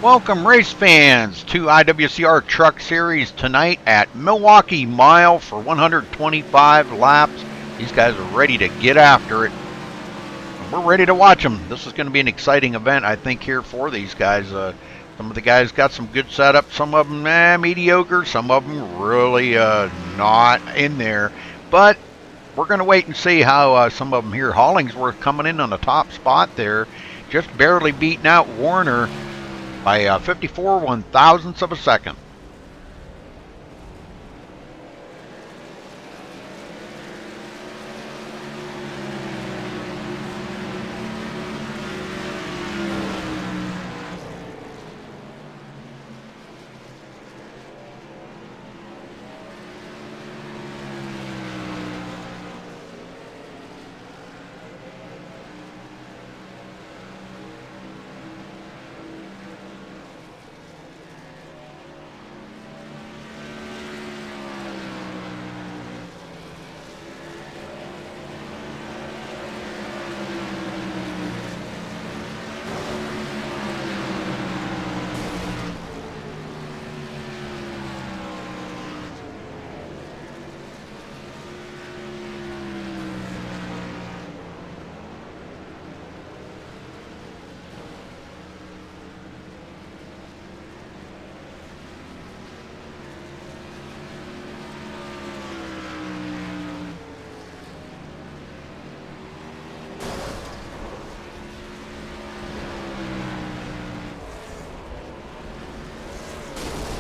Welcome, race fans, to IWCR Truck Series tonight at Milwaukee Mile for 125 laps. These guys are ready to get after it. And we're ready to watch them. This is going to be an exciting event, I think, here for these guys. Some of the guys got some good setup. Some of them mediocre. Some of them really not in there. But we're going to wait and see how some of them here. Hollingsworth coming in on the top spot there, just barely beating out Warner by 54 one-thousandths of a second.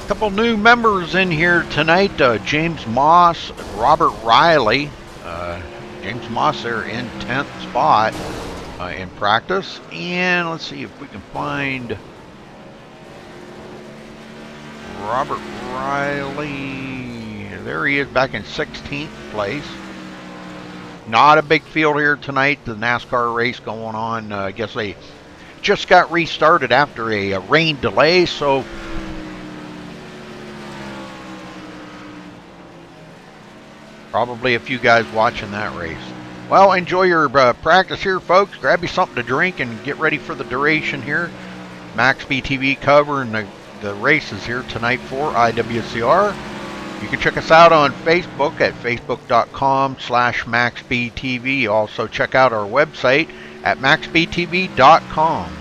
Couple new members in here tonight. James Moss, Robert Riley. James Moss there in 10th spot in practice. And let's see if we can find Robert Riley. There he is, back in 16th place. Not a big field here tonight. The NASCAR race going on. I guess they just got restarted after a rain delay, so probably a few guys watching that race. Well, enjoy your practice here, folks. Grab you something to drink and get ready for the duration here. MaxSpeedTV covering the races here tonight for IWCR. You can check us out on Facebook at facebook.com/MaxSpeedTV. Also check out our website at MaxSpeedTV.com.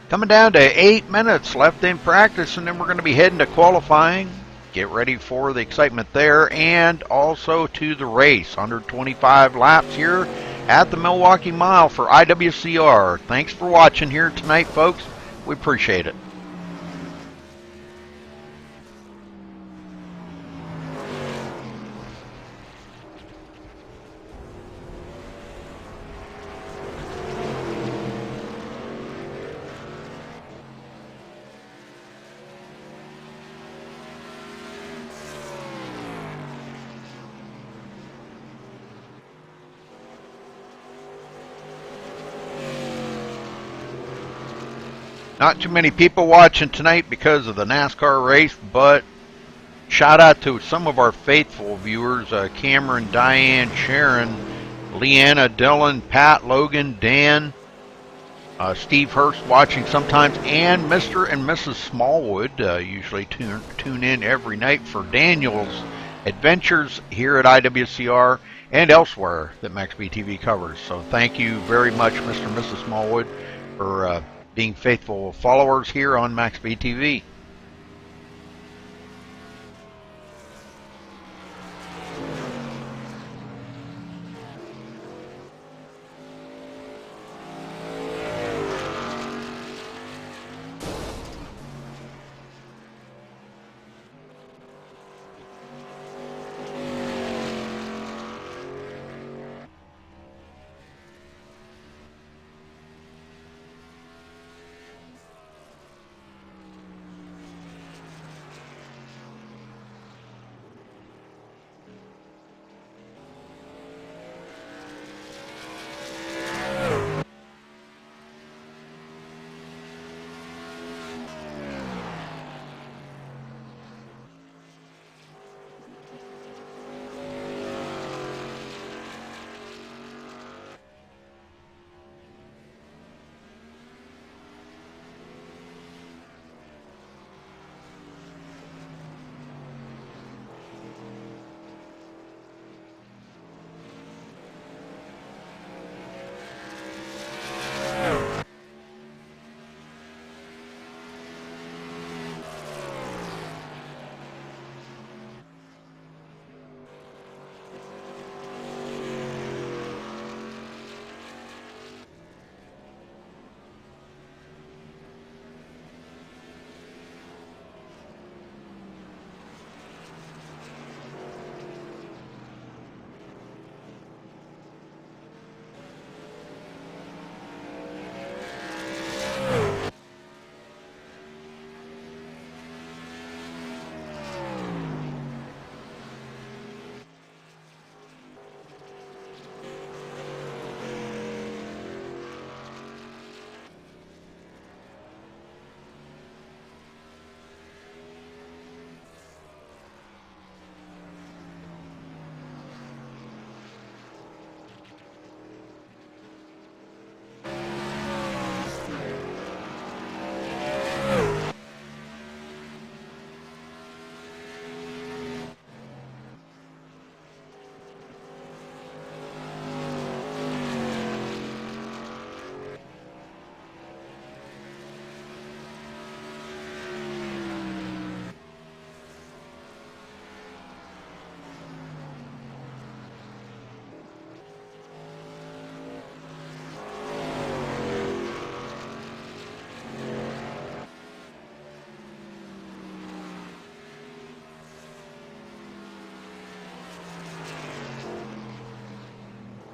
Coming down to 8 minutes left in practice, and then we're going to be heading to qualifying. Get ready for the excitement there, and also to the race. 125 laps here at the Milwaukee Mile for IWCR. Thanks for watching here tonight, folks. We appreciate it. Not too many people watching tonight because of the NASCAR race, but shout out to some of our faithful viewers, Cameron, Diane, Sharon, Leanna, Dylan, Pat, Logan, Dan, Steve Hurst watching sometimes, and Mr. and Mrs. Smallwood usually tune in every night for Daniel's adventures here at IWCR and elsewhere that MaxSpeedTV covers. So thank you very much, Mr. and Mrs. Smallwood, for being faithful followers here on MaxSpeedTV.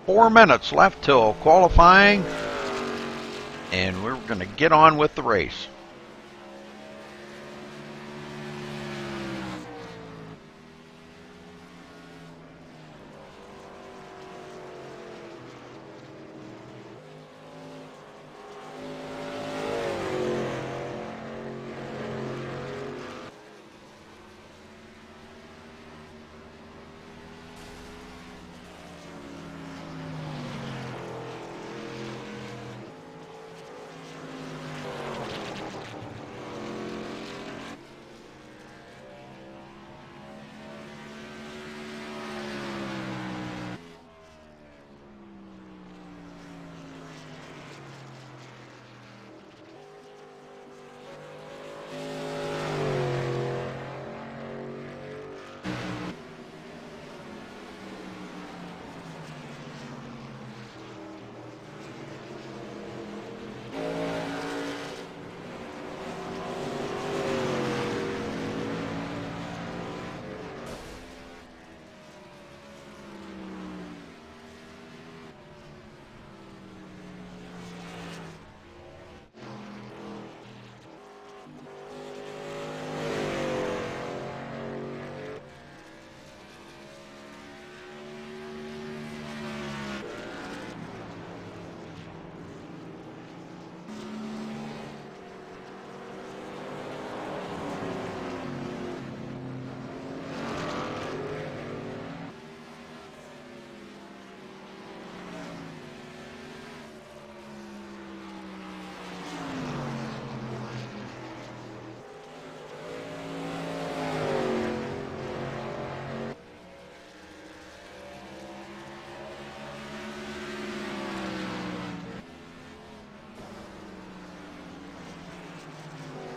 Four minutes left till qualifying, and we're going to get on with the race.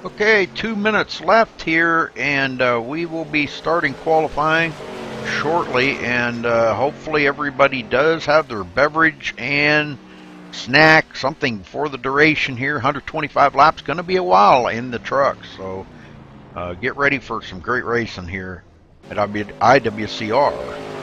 Okay, 2 minutes left here, and we will be starting qualifying shortly. And hopefully, everybody does have their beverage and snack, something for the duration here. 125 laps, going to be a while in the truck, so get ready for some great racing here at IWCR.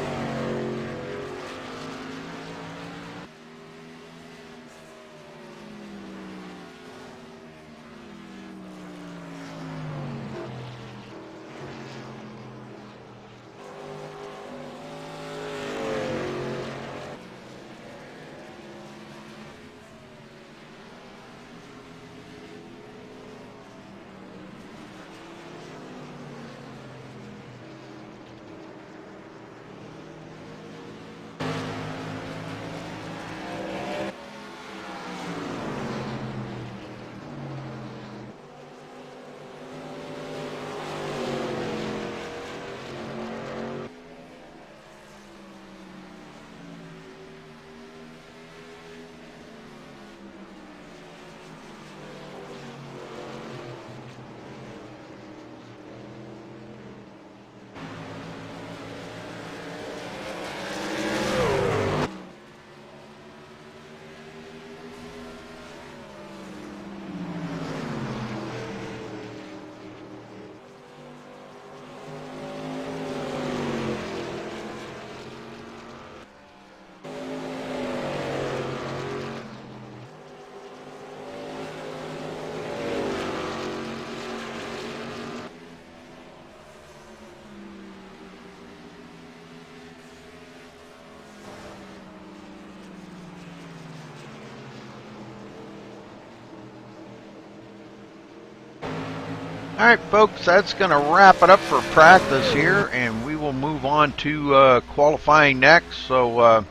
All right, folks, that's going to wrap it up for practice here, and we will move on to qualifying next. So,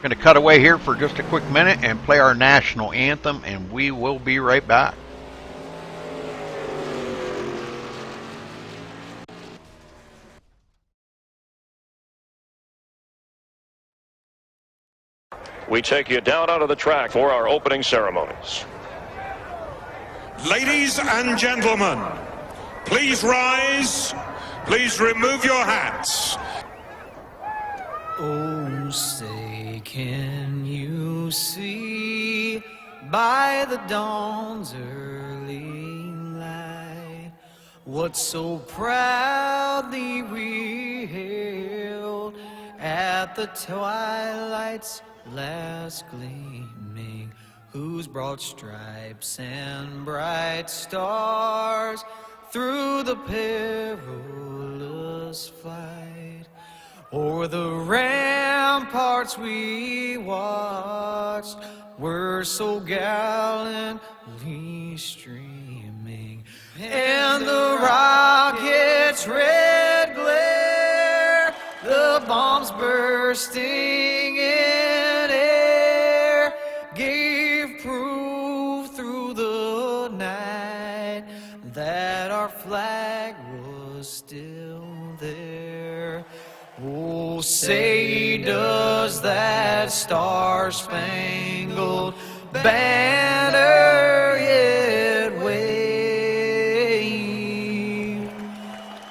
going to cut away here for just a quick minute and play our national anthem, and we will be right back. We take you down onto the track for our opening ceremonies. Ladies and gentlemen, please rise. Please remove your hats. Oh, say, can you see by the dawn's early light what so proudly we hailed at the twilight's last gleaming, whose broad stripes and bright stars through the perilous fight o'er the ramparts we watched were so gallantly streaming, and the rocket's red glare, the bombs bursting in air, gave proof through the night that our flag was still there. Oh, say, does that star-spangled banner yet wave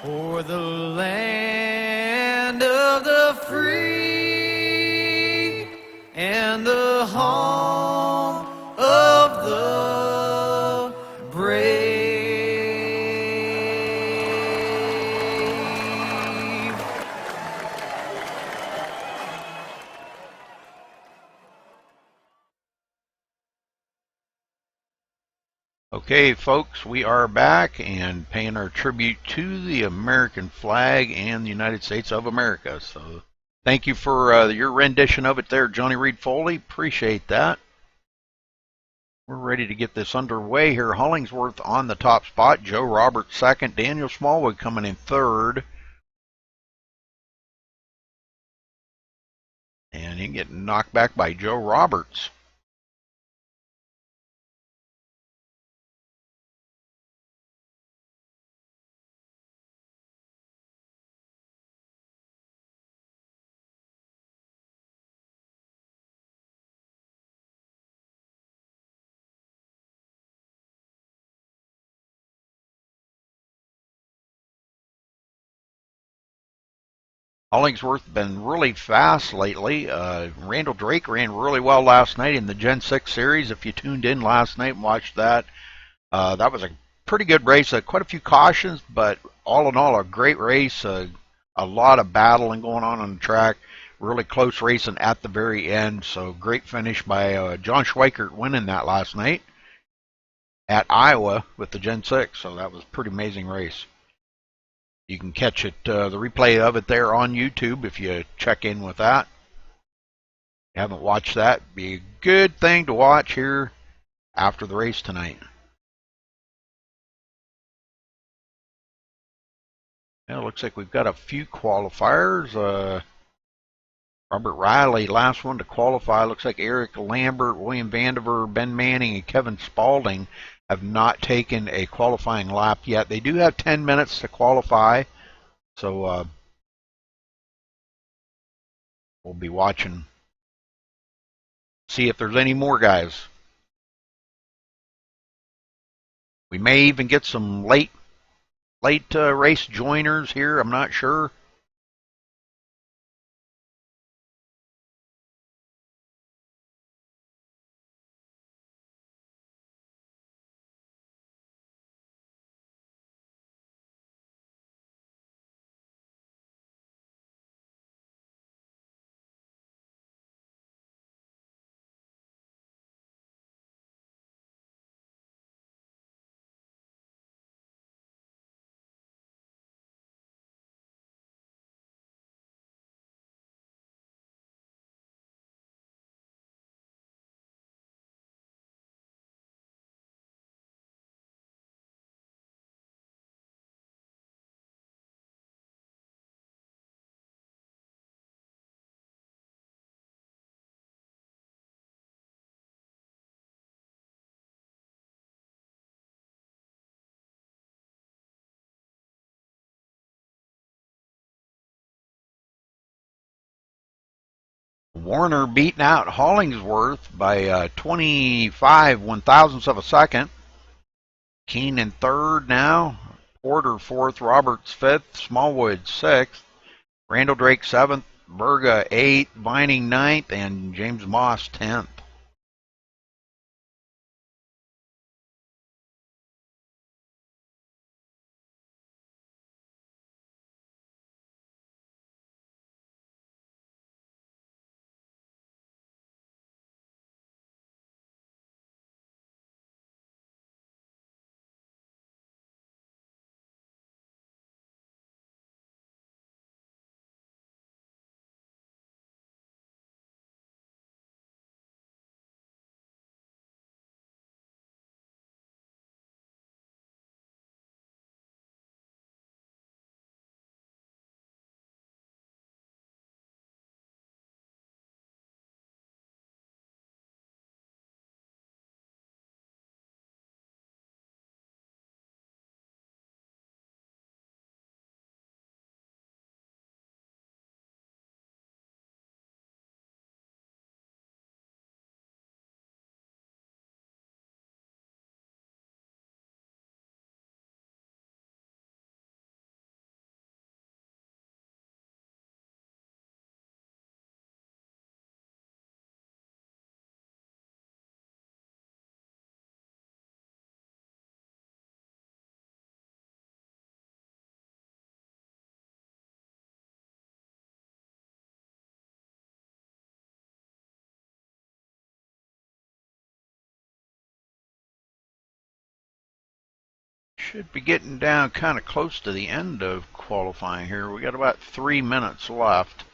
o'er the land of the free and the home of the brave? Okay, folks, we are back and paying our tribute to the American flag and the United States of America. So thank you for your rendition of it there, Johnny Reed Foley. Appreciate that. We're ready to get this underway here. Hollingsworth on the top spot, Joe Roberts second, Daniel Smallwood coming in third. And he getting knocked back by Joe Roberts. Hollingsworth been really fast lately. Randall Drake ran really well last night in the Gen 6 series. If you tuned in last night and watched that, that was a pretty good race. Quite a few cautions, but all in all, a great race. A lot of battling going on the track. Really close racing at the very end. So great finish by John Schweikert winning that last night at Iowa with the Gen 6. So that was a pretty amazing race. You can catch it, the replay of it there on YouTube if you check in with that. If you haven't watched that, be a good thing to watch here after the race tonight. It looks like we've got a few qualifiers. Robert Riley, last one to qualify. Looks like Eric Lambert, William Vandiver, Ben Manning, and Kevin Spaulding have not taken a qualifying lap yet. They do have 10 minutes to qualify, so we'll be watching, see if there's any more guys. We may even get some late race joiners here. I'm not sure. Warner beating out Hollingsworth by 25 one-thousandths of a second. Keene in third now. Porter fourth. Roberts fifth. Smallwood sixth. Randall Drake seventh. Berga eighth. Vining ninth. And James Moss 10th. Should be getting down kind of close to the end of qualifying here. We got about 3 minutes left.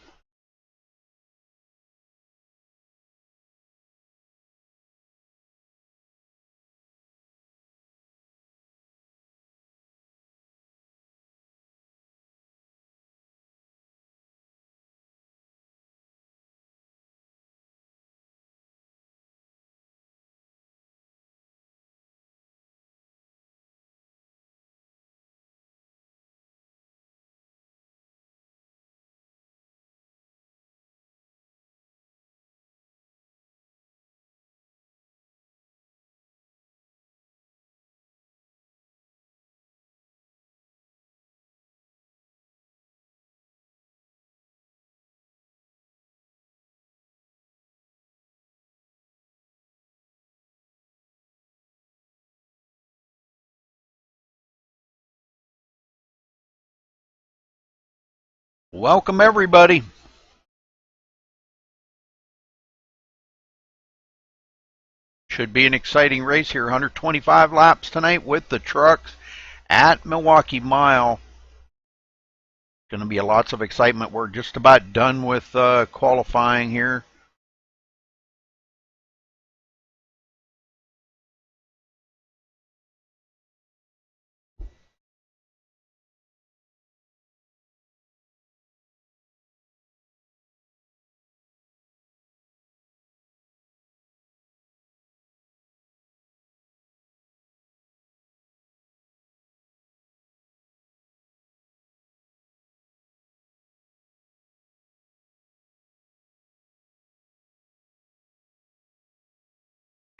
Welcome, everybody. Should be an exciting race here. 125 laps tonight with the trucks at Milwaukee Mile. Going to be lots of excitement. We're just about done with qualifying here.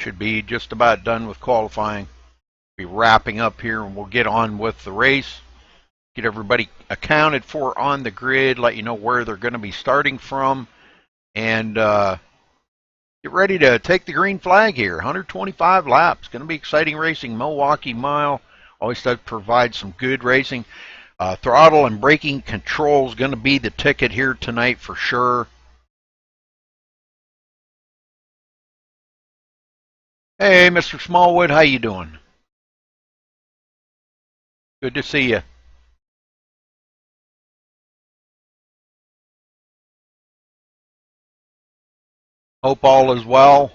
Should be just about done with qualifying. Be wrapping up here, and we'll get on with the race. Get everybody accounted for on the grid, let you know where they're going to be starting from, and get ready to take the green flag here. 125 laps. Going to be exciting racing. Milwaukee Mile always does provide some good racing. Throttle and braking control is going to be the ticket here tonight for sure. Hey, Mr. Smallwood, how you doing? Good to see you. Hope all is well.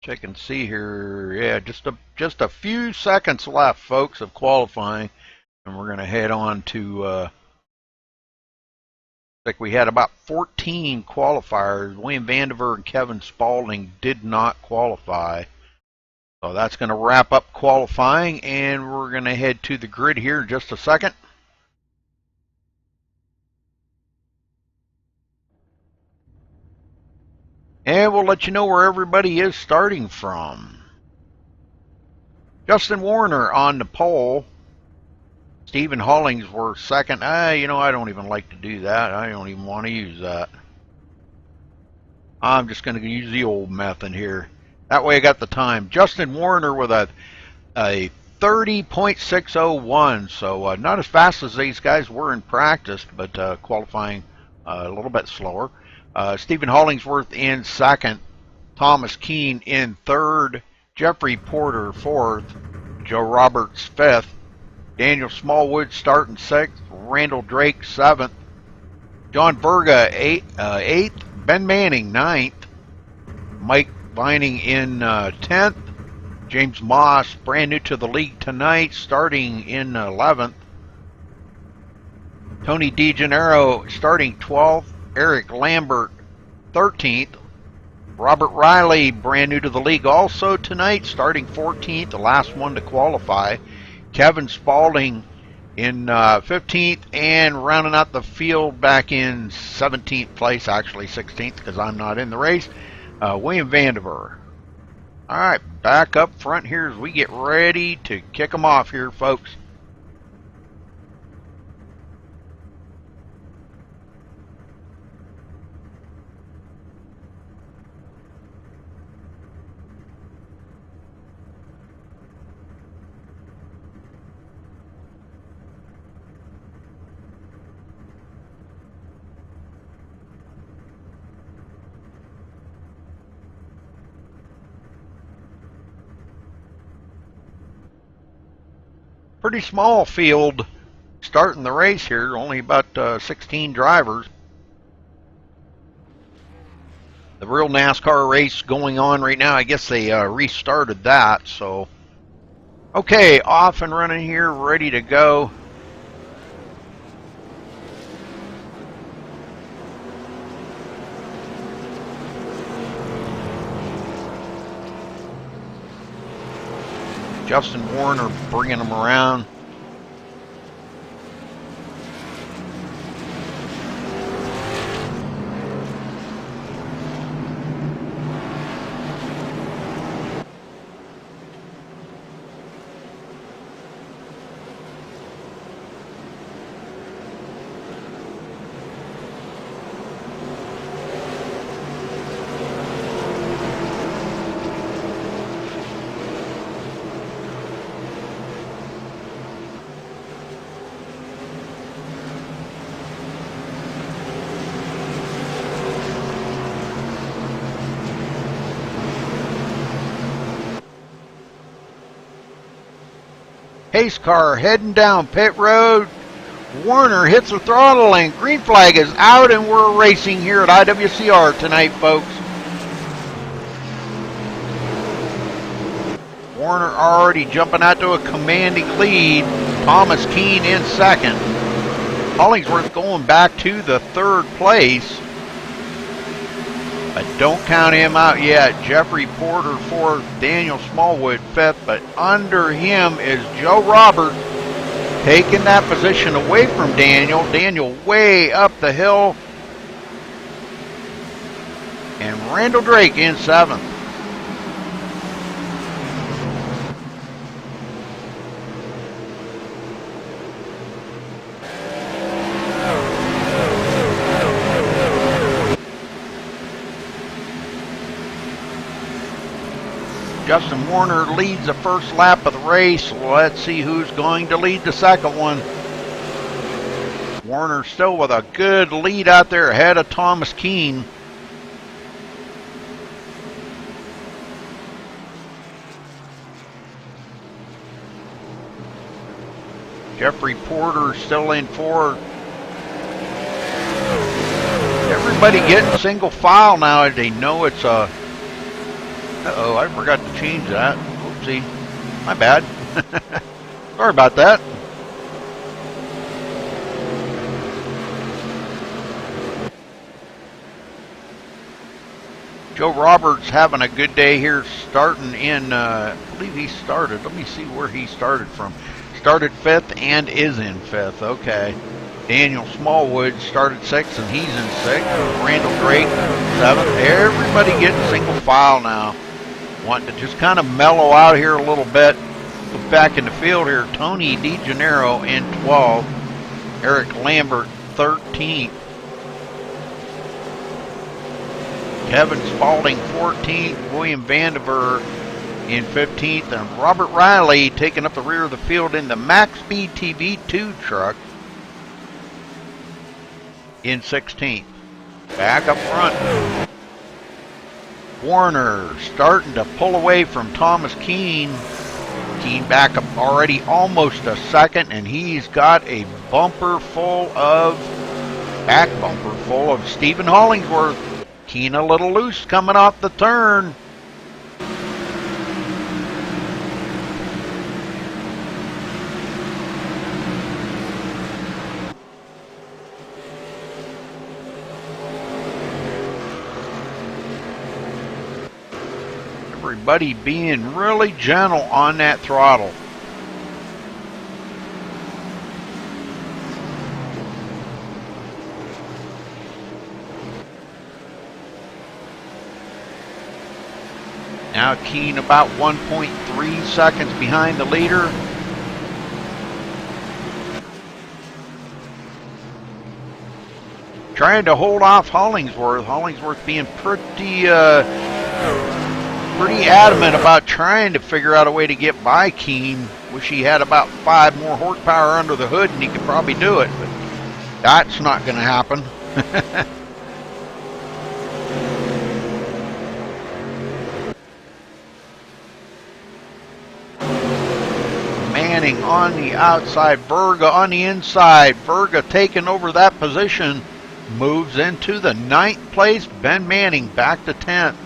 Check and see here. Yeah, just a few seconds left, folks, of qualifying, and we're going to head on to. Like we had about 14 qualifiers. William Vandiver and Kevin Spaulding did not qualify. So that's going to wrap up qualifying, and we're going to head to the grid here in just a second. And we'll let you know where everybody is starting from. Justin Warner on the pole. Stephen Hollingsworth second. I don't even like to do that. I don't even want to use that. I'm just going to use the old method here. That way I got the time. Justin Warner with a 30.601. So not as fast as these guys were in practice, but qualifying a little bit slower. Stephen Hollingsworth in second. Thomas Keene in third. Jeffrey Porter fourth. Joe Roberts fifth. Daniel Smallwood starting sixth. Randall Drake seventh. John Berga eighth. Ben Manning ninth. Mike Vining in 10th. James Moss, brand new to the league tonight, starting in 11th. Tony DeGennaro starting 12th. Eric Lambert 13th. Robert Riley, brand new to the league also tonight, starting 14th, the last one to qualify. Kevin Spaulding in 15th, and rounding out the field back in 17th place, actually 16th because I'm not in the race, William Vandiver. All right, back up front here as we get ready to kick them off here, folks. Pretty small field starting the race here, only about 16 drivers. The real NASCAR race going on right now, I guess they restarted that, so. Okay, off and running here, ready to go. Justin Warner bringing them around. pace car heading down pit road. Warner hits the throttle and green flag is out, and we're racing here at IWCR tonight, folks. Warner already jumping out to a commanding lead. Thomas Keene in second. Hollingsworth going back to the third place. But don't count him out yet. Jeffrey Porter fourth, Daniel Smallwood fifth, but under him is Joe Roberts taking that position away from Daniel. Daniel way up the hill. And Randall Drake in seventh. Justin Warner leads the first lap of the race. Let's see who's going to lead the second one. Warner still with a good lead out there ahead of Thomas Keene. Jeffrey Porter still in fourth. Everybody getting single file now. They know it's a... Uh-oh, I forgot to change that. Oopsie. My bad. Sorry about that. Joe Roberts having a good day here, starting in, I believe he started. Let me see where he started from. Started fifth and is in fifth. Okay. Daniel Smallwood started sixth and he's in sixth. Randall Drake, seventh. Everybody getting single file now. Wanting to just kind of mellow out here a little bit. Go back in the field here. Tony DeGennaro in 12th. Eric Lambert 13th. Kevin Spalding 14th. William Vandiver in 15th. And Robert Riley taking up the rear of the field in the MaxSpeedTV 2 truck in 16th. Back up front. Warner starting to pull away from Thomas Keene. Keene back up already almost a second, and he's got a bumper full of, back bumper full of Stephen Hollingsworth. Keene a little loose coming off the turn. Everybody being really gentle on that throttle. Now Keene about 1.3 seconds behind the leader. Trying to hold off Hollingsworth. Hollingsworth being pretty adamant about trying to figure out a way to get by Keene. Wish he had about 5 more horsepower under the hood and he could probably do it, but that's not going to happen. Manning on the outside, Verga on the inside. Verga taking over that position, moves into the 9th place. Ben Manning back to 10th.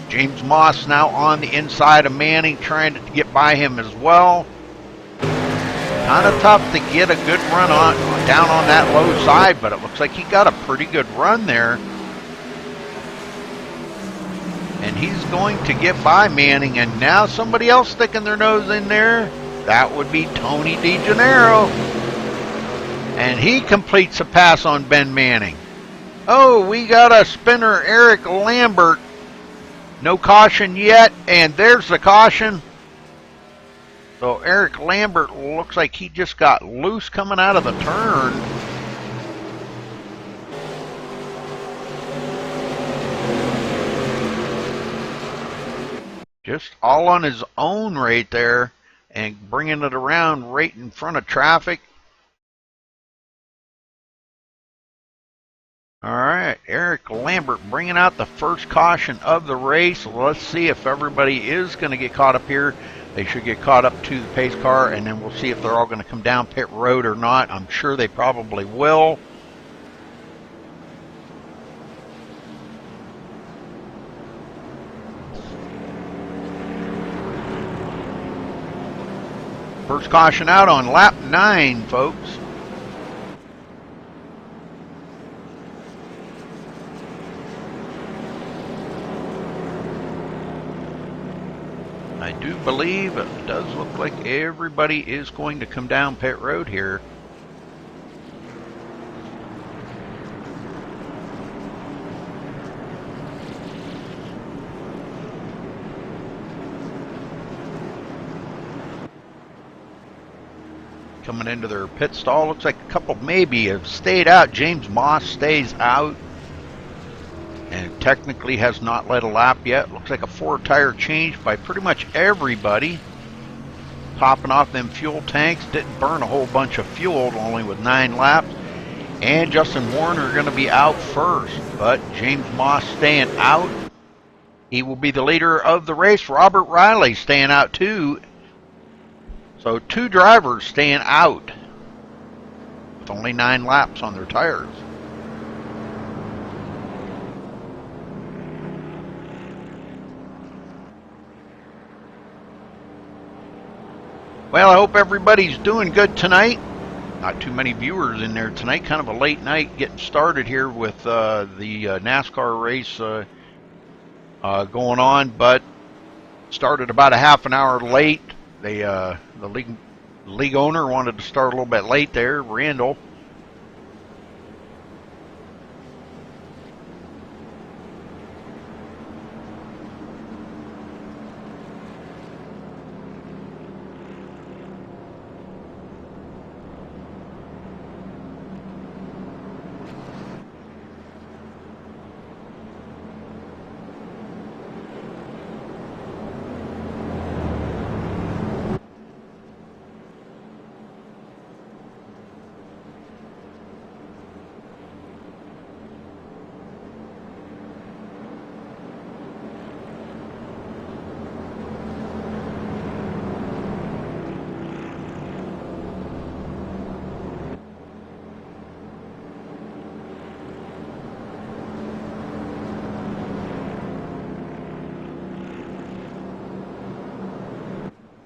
James Moss now on the inside of Manning, trying to get by him as well. Kind of tough to get a good run on down on that low side, but it looks like he got a pretty good run there. And he's going to get by Manning, and now somebody else sticking their nose in there. That would be Tony DeGennaro. And he completes a pass on Ben Manning. Oh, we got a spinner, Eric Lambert. No caution yet, and there's the caution. So Eric Lambert looks like he just got loose coming out of the turn. Just all on his own right there and bringing it around right in front of traffic. All right, Eric Lambert bringing out the first caution of the race. Let's see if everybody is going to get caught up here They should get caught up to the pace car, and then we'll see if they're all going to come down pit road or not. I'm sure they probably will. First caution out on lap 9, folks. I do believe it does look like everybody is going to come down pit road here. Coming into their pit stall. Looks like a couple maybe have stayed out. James Moss stays out and technically has not led a lap yet. Looks like a 4-tire change by pretty much everybody. Topping off them fuel tanks. Didn't burn a whole bunch of fuel, only with 9 laps. And Justin Warner going to be out first, but James Moss staying out. He will be the leader of the race. Robert Riley staying out too. So 2 drivers staying out with only 9 laps on their tires. Well, I hope everybody's doing good tonight. Not too many viewers in there tonight. Kind of a late night getting started here with the NASCAR race going on, but started about a half an hour late. The league owner wanted to start a little bit late there, Randall.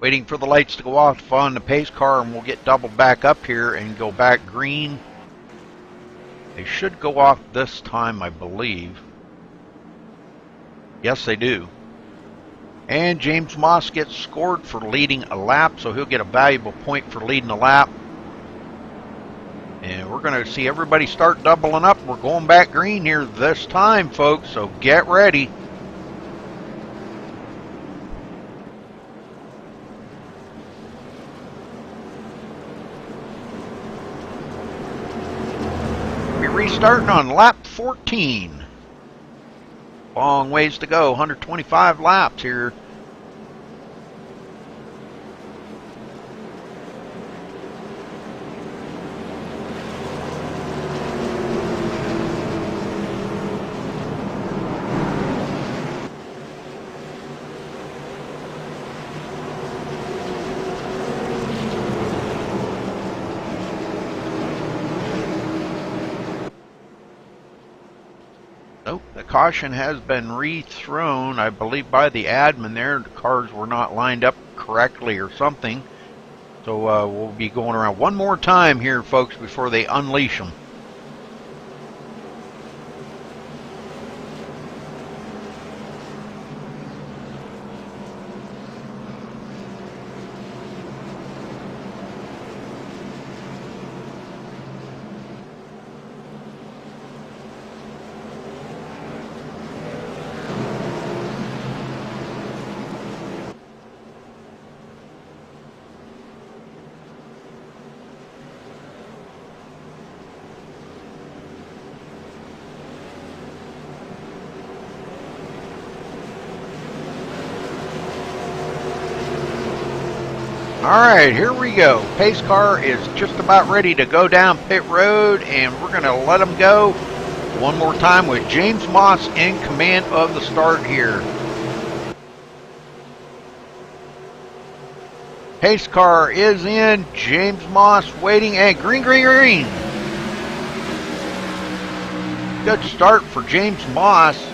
Waiting for the lights to go off on the pace car, and we'll get doubled back up here and go back green. They should go off this time, I believe. Yes, they do. And James Moss gets scored for leading a lap, so he'll get a valuable point for leading a lap. And we're going to see everybody start doubling up. We're going back green here this time, folks, so get ready. Restarting on lap 14. Long ways to go, 125 laps here. Caution has been rethrown, I believe, by the admin there. The cars were not lined up correctly or something. So we'll be going around one more time here, folks, before they unleash them. Alright, here we go. Pace car is just about ready to go down pit road, and we're going to let them go one more time with James Moss in command of the start here. Pace car is in. James Moss waiting, and green, green, green. Good start for James Moss.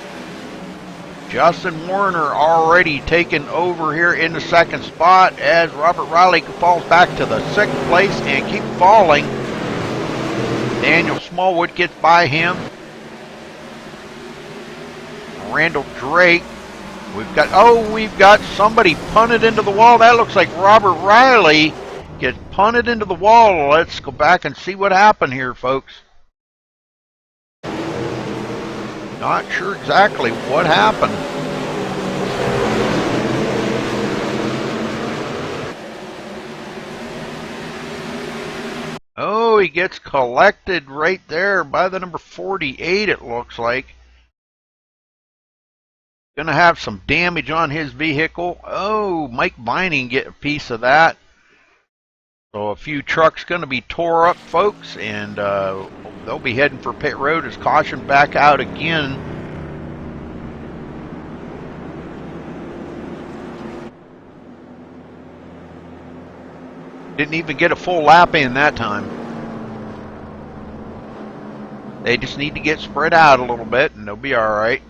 Justin Warner already taken over here in the second spot as Robert Riley falls back to the 6th place and keeps falling. Daniel Smallwood gets by him. Randall Drake. We've got somebody punted into the wall. That looks like Robert Riley gets punted into the wall. Let's go back and see what happened here, folks. Not sure exactly what happened. Oh, he gets collected right there by the number 48, it looks like. Gonna have some damage on his vehicle. Oh, Mike Vining get a piece of that. So a few trucks gonna be tore up, folks, and they'll be heading for pit road as caution back out again. Didn't even get a full lap in that time. They just need to get spread out a little bit and they'll be all right.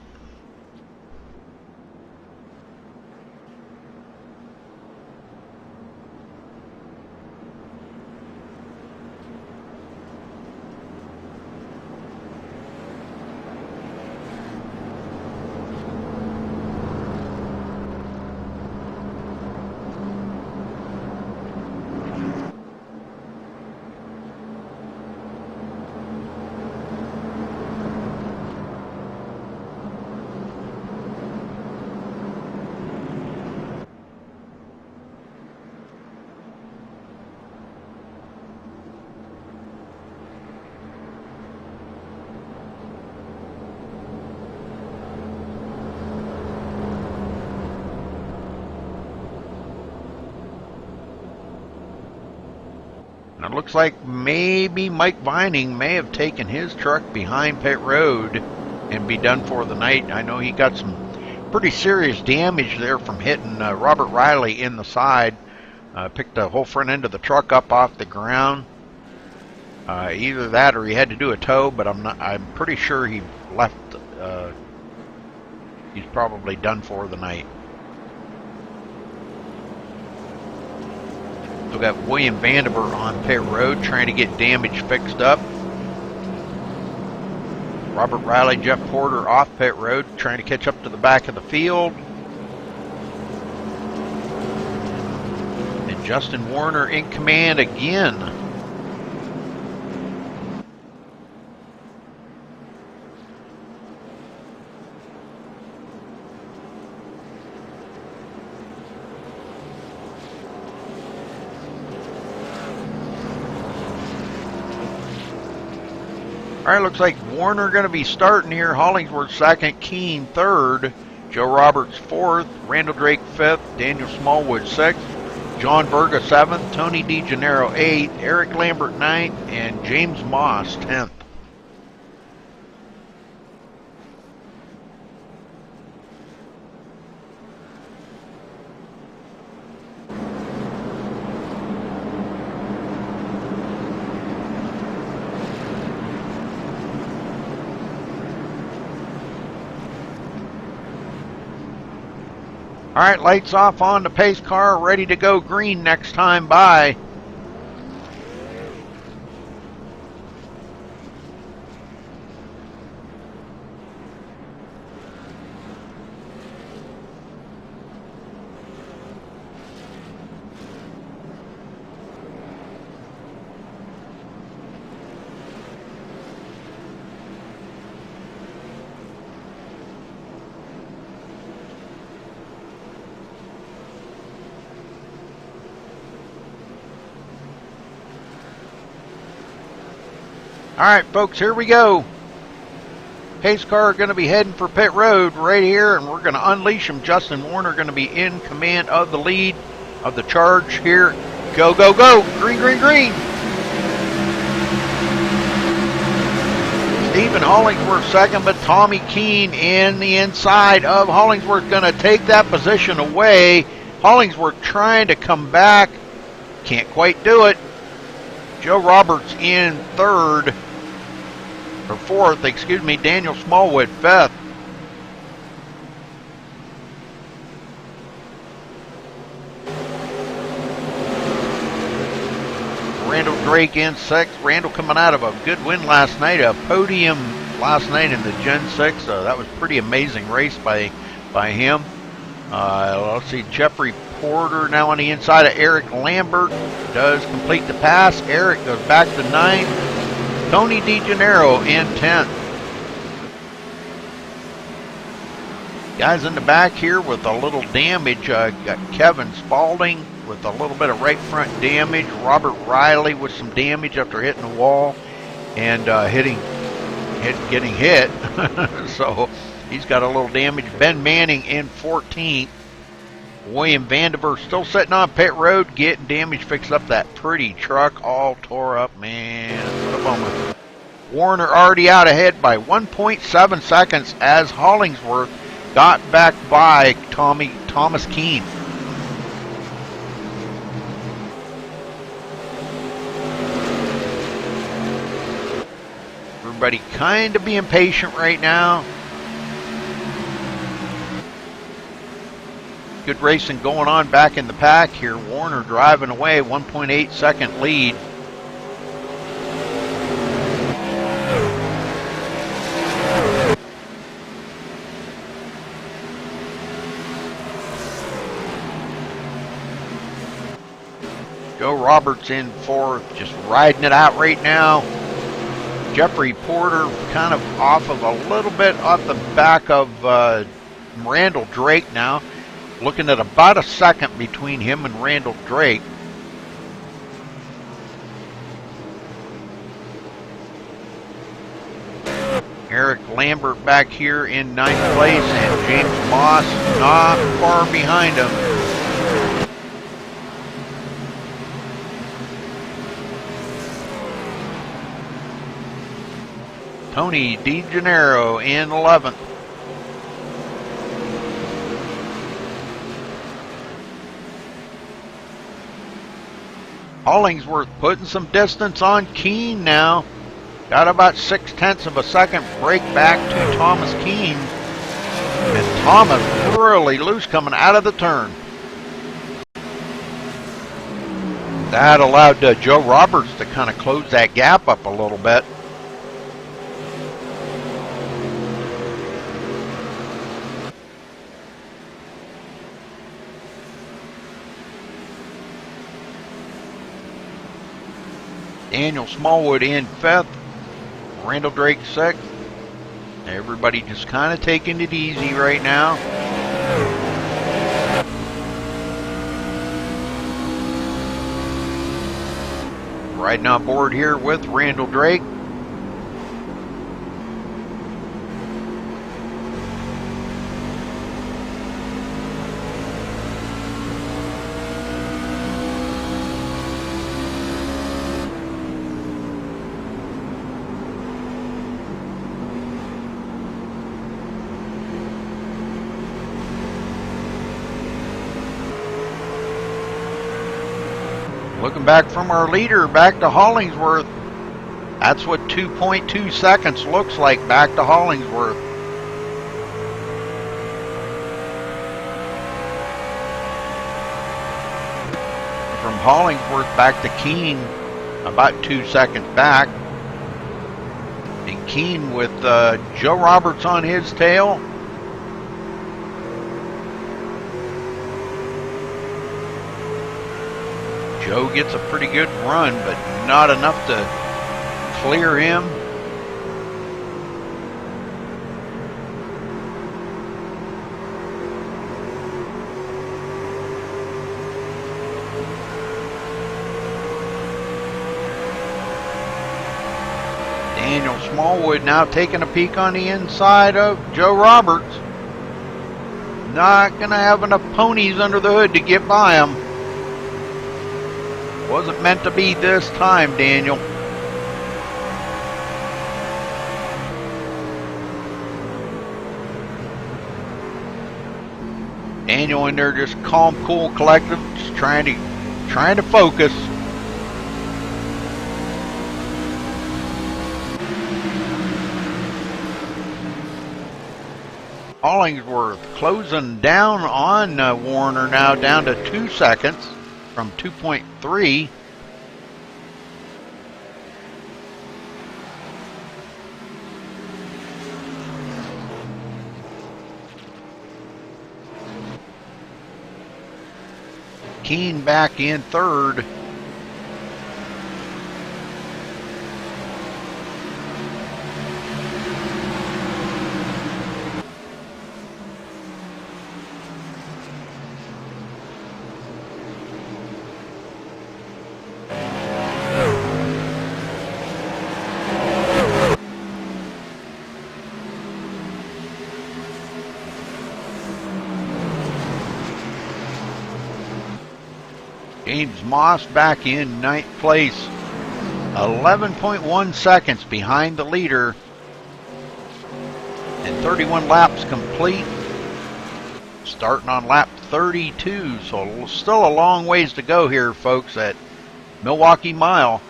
It looks like maybe Mike Vining may have taken his truck behind pit road and be done for the night. I know he got some pretty serious damage there from hitting Robert Riley in the side. Picked the whole front end of the truck up off the ground. Either that or he had to do a tow, but I'm pretty sure he left. He's probably done for the night. We got William Vandiver on pit road trying to get damage fixed up. Robert Riley, Jeff Porter off pit road trying to catch up to the back of the field. And Justin Warner in command again. All right, looks like Warner going to be starting here. Hollingsworth second, Keene third, Joe Roberts fourth, Randall Drake fifth, Daniel Smallwood sixth, John Berga seventh, Tony DeGennaro eighth, Eric Lambert ninth, and James Moss 10th. All right, lights off on the pace car, ready to go green next time by. All right, folks, here we go. Pace car going to be heading for pit road right here, and we're going to unleash him. Justin Warner going to be in command of the lead of the charge here. Go, go, go. Green, green, green. Stephen Hollingsworth second, but Tommy Keene in the inside of Hollingsworth going to take that position away. Hollingsworth trying to come back can't quite do it. Joe Roberts in third, or fourth, excuse me. Daniel Smallwood fifth. Randall Drake in sixth. Randall coming out of a good win last night, a podium last night in the Gen 6. That was pretty amazing race by him. Let's see, Jeffrey Porter now on the inside of Eric Lambert does complete the pass. Eric goes back to 9th. Tony DeGennaro in 10th. Guys in the back here with a little damage. Got Kevin Spalding with a little bit of right front damage. Robert Riley with some damage after hitting the wall and getting hit. So he's got a little damage. Ben Manning in 14th. William Vandiver still sitting on pit road, getting damage, fixed up that pretty truck, all tore up, man. What a bummer. Warner already out ahead by 1.7 seconds as Hollingsworth got back by Thomas Keene. Everybody kind of being patient right now. Good racing going on back in the pack here. Warner driving away, 1.8 second lead. Joe Roberts in fourth, just riding it out right now. Jeffrey Porter kind of off of a little bit off the back of Randall Drake now. Looking at about a second between him and Randall Drake. Eric Lambert back here in 9th place, and James Moss not far behind him. Tony DeGennaro in 11th. Hollingsworth putting some distance on Keene now. Got about 0.6 of a second break back to Thomas Keene. And Thomas really loose coming out of the turn. That allowed Joe Roberts to kind of close that gap up a little bit. Daniel Smallwood in 5th. Randall Drake 6th. Everybody just kind of taking it easy right now. Riding on board here with Randall Drake. Looking back from our leader back to Hollingsworth. That's what 2.2 seconds looks like back to Hollingsworth. From Hollingsworth back to Keene, about 2 seconds back. And Keene with Joe Roberts on his tail. Joe gets a pretty good run, but not enough to clear him. Daniel Smallwood now taking a peek on the inside of Joe Roberts. Not going to have enough ponies under the hood to get by him. Wasn't meant to be this time, Daniel. Daniel in there just calm, cool, collective, just trying to trying to focus. Hollingsworth closing down on Warner now, down to 2 seconds from 2.3. Keene back in third. James Moss back in 9th place, 11.1 seconds behind the leader, and 31 laps complete. Starting on lap 32, so still a long ways to go here, folks, at Milwaukee Mile.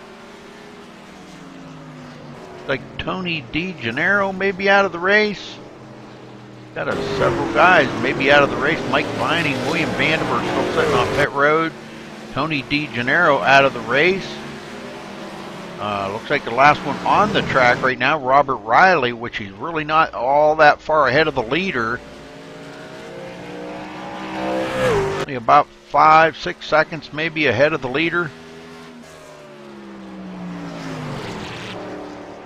Like Tony DeGennaro may be out of the race. Got several guys maybe out of the race. Mike Vining, William Vandiver still sitting on pit road. Tony DeGennaro out of the race. Looks like the last one on the track right now, Robert Riley, which he's really not all that far ahead of the leader. Only about 5-6 seconds maybe ahead of the leader.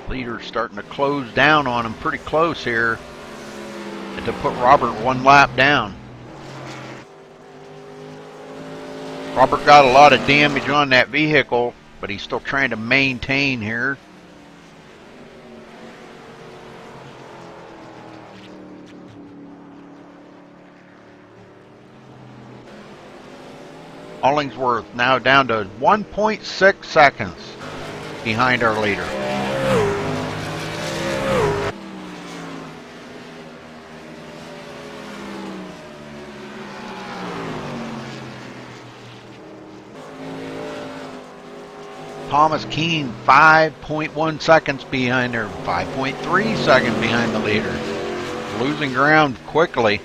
Leader's starting to close down on him pretty close here, and to put Robert 1 lap down. Robert got a lot of damage on that vehicle, but he's still trying to maintain here. Hollingsworth now down to 1.6 seconds behind our leader. Thomas Keene 5.1 seconds behind her, 5.3 seconds behind the leader. Losing ground quickly.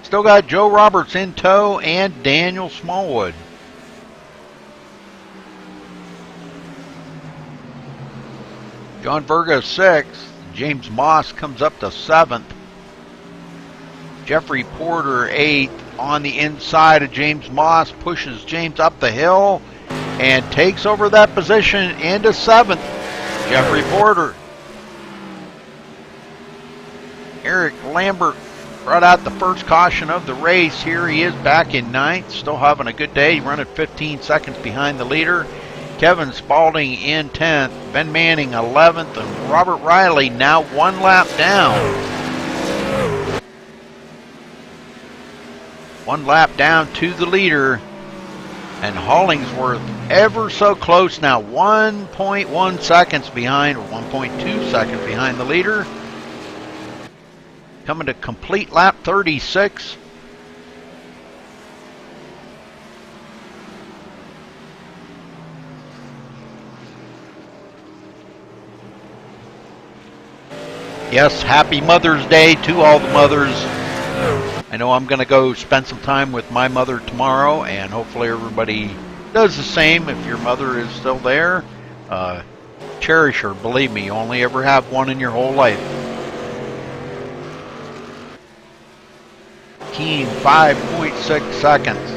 Still got Joe Roberts in tow and Daniel Smallwood. John Virga 6th. James Moss comes up to 7th. Jeffrey Porter 8th. On the inside of James Moss, pushes James up the hill and takes over that position into 7th. Jeffrey Porter. Eric Lambert brought out the first caution of the race. Here he is back in 9th, still having a good day, running 15 seconds behind the leader. Kevin Spaulding in 10th, Ben Manning 11th, and Robert Riley now 1 lap down. 1 lap down to the leader. And Hollingsworth ever so close now, 1.1 seconds behind, or 1.2 seconds behind the leader. Coming to complete lap 36. Yes, happy Mother's Day to all the mothers. I know I'm going to go spend some time with my mother tomorrow, and hopefully everybody does the same. If your mother is still there, cherish her. Believe me, you only ever have one in your whole life. Keene, 5.6 seconds.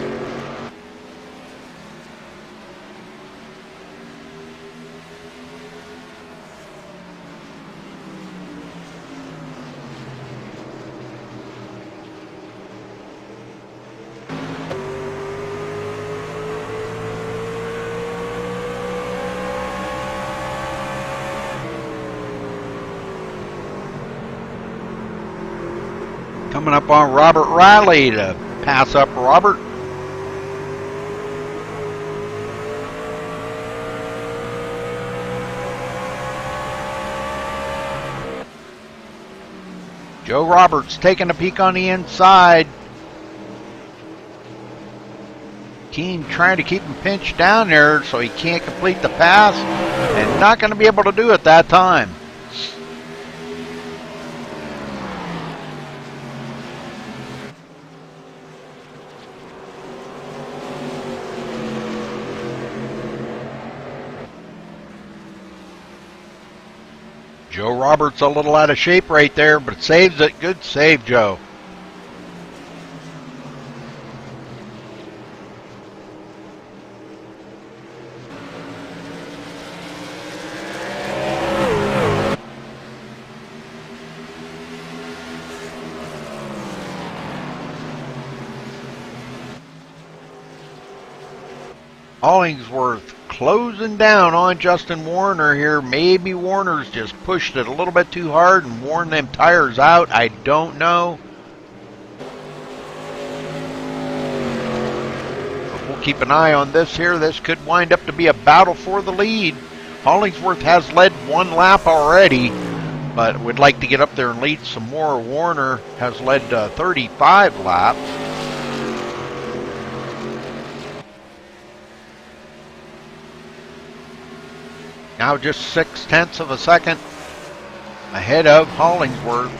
Coming up on Robert Riley to pass up Robert. Joe Roberts taking a peek on the inside. Keene trying to keep him pinched down there so he can't complete the pass, and not going to be able to do it that time. Joe Roberts a little out of shape right there, but saves it. Good save, Joe. Hollingsworth closing down on Justin Warner here. Maybe Warner's just pushed it a little bit too hard and worn them tires out. I don't know. But we'll keep an eye on this here. This could wind up to be a battle for the lead. Hollingsworth has led one lap already, but would like to get up there and lead some more. Warner has led 35 laps. Now just 0.6 of a second ahead of Hollingsworth.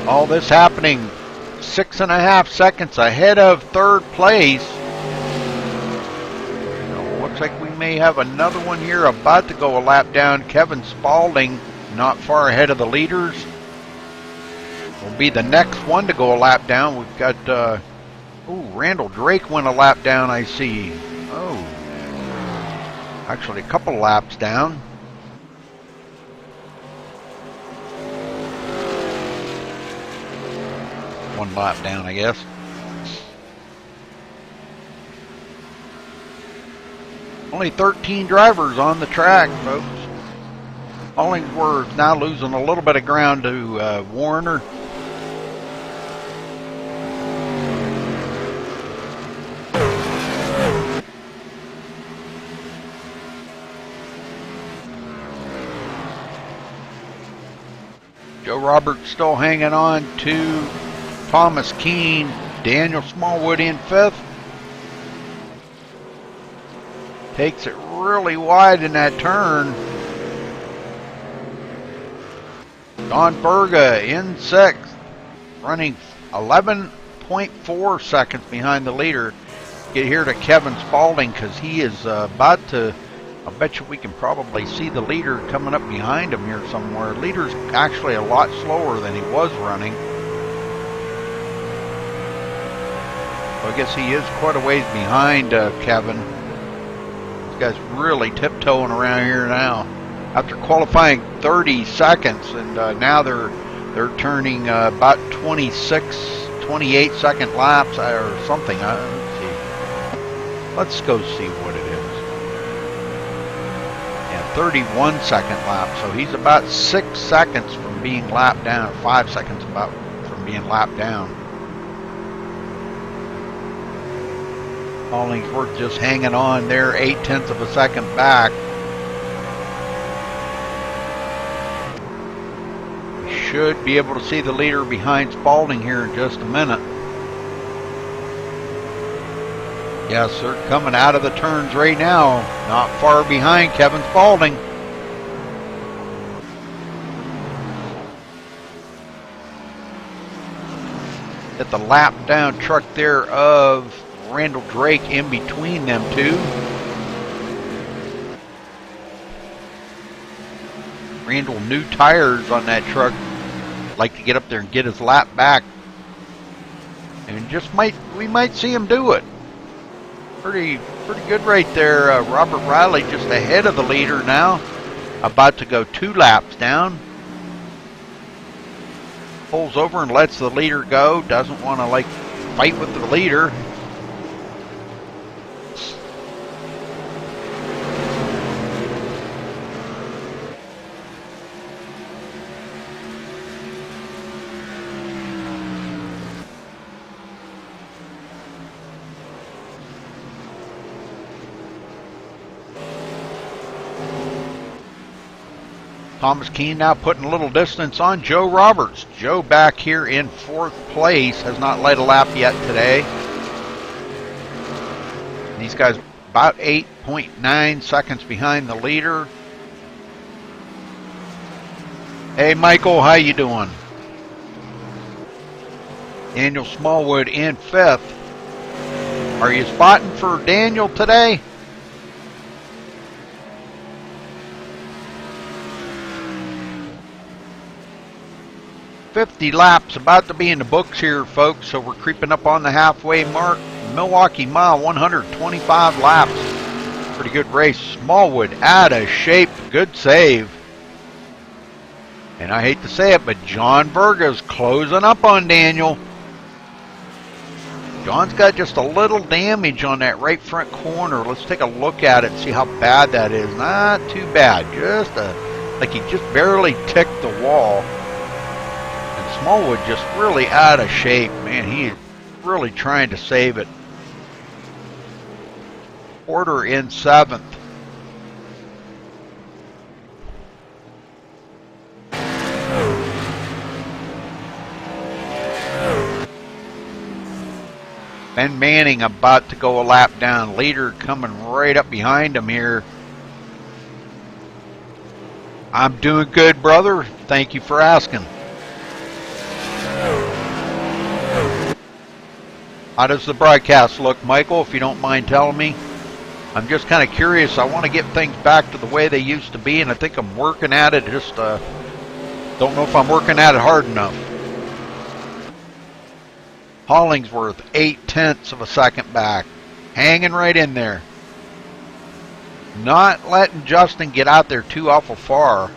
All this happening 6.5 seconds ahead of third place. Looks like we may have another one here about to go a lap down. Kevin Spaulding not far ahead of the leaders. Will be the next one to go a lap down. We've got, Randall Drake went a lap down, I see. Oh, actually a couple laps down. One lap down, I guess. Only 13 drivers on the track, folks. Hollingsworth now losing a little bit of ground to Warner. Joe Roberts still hanging on to Thomas Keene. Daniel Smallwood in fifth. Takes it really wide in that turn. Don Berga in sixth, running 11.4 seconds behind the leader. Get here to Kevin Spaulding because he is about to, I bet you we can probably see the leader coming up behind him here somewhere. Leader's actually a lot slower than he was running. So I guess he is quite a ways behind Kevin. This guy's really tiptoeing around here now. After qualifying 30 seconds, and now they're turning about 26, 28 second laps or something. Let's see. Let's go see what it is. Yeah, 31 second lap. So he's about 6 seconds from being lapped down. 5 seconds about from being lapped down. Hollingsworth just hanging on there, 0.8 of a second back. We should be able to see the leader behind Spaulding here in just a minute. Yes, they're coming out of the turns right now, not far behind Kevin Spaulding. At the lap down truck there of Randall Drake in between them two. Randall, new tires on that truck. Like to get up there and get his lap back, and we might see him do it. Pretty good right there. Robert Riley just ahead of the leader now, about to go 2 laps down. Pulls over and lets the leader go. Doesn't want to like fight with the leader. Thomas Keene now putting a little distance on Joe Roberts. Joe back here in 4th place, has not led a lap yet today. These guys about 8.9 seconds behind the leader. Hey Michael, how you doing? Daniel Smallwood in 5th. Are you spotting for Daniel today? $50 laps about to be in the books here, folks, so we're creeping up on the halfway mark. Milwaukee Mile, 125 laps. Pretty good race. Smallwood out of shape, good save. And I hate to say it, but John Berga's closing up on Daniel. John's got just a little damage on that right front corner. Let's take a look at it and see how bad that is. Not too bad. Just like he just barely ticked the wall. And Smallwood just really out of shape. Man, he is really trying to save it. Porter in 7th. Ben Manning about to go a lap down. Leader coming right up behind him here. I'm doing good, brother. Thank you for asking. How does the broadcast look, Michael, if you don't mind telling me? I'm just kind of curious. I want to get things back to the way they used to be, and I think I'm working at it. Just don't know if I'm working at it hard enough. Hollingsworth, 0.8 of a second back. Hanging right in there. Not letting Justin get out there too awful far.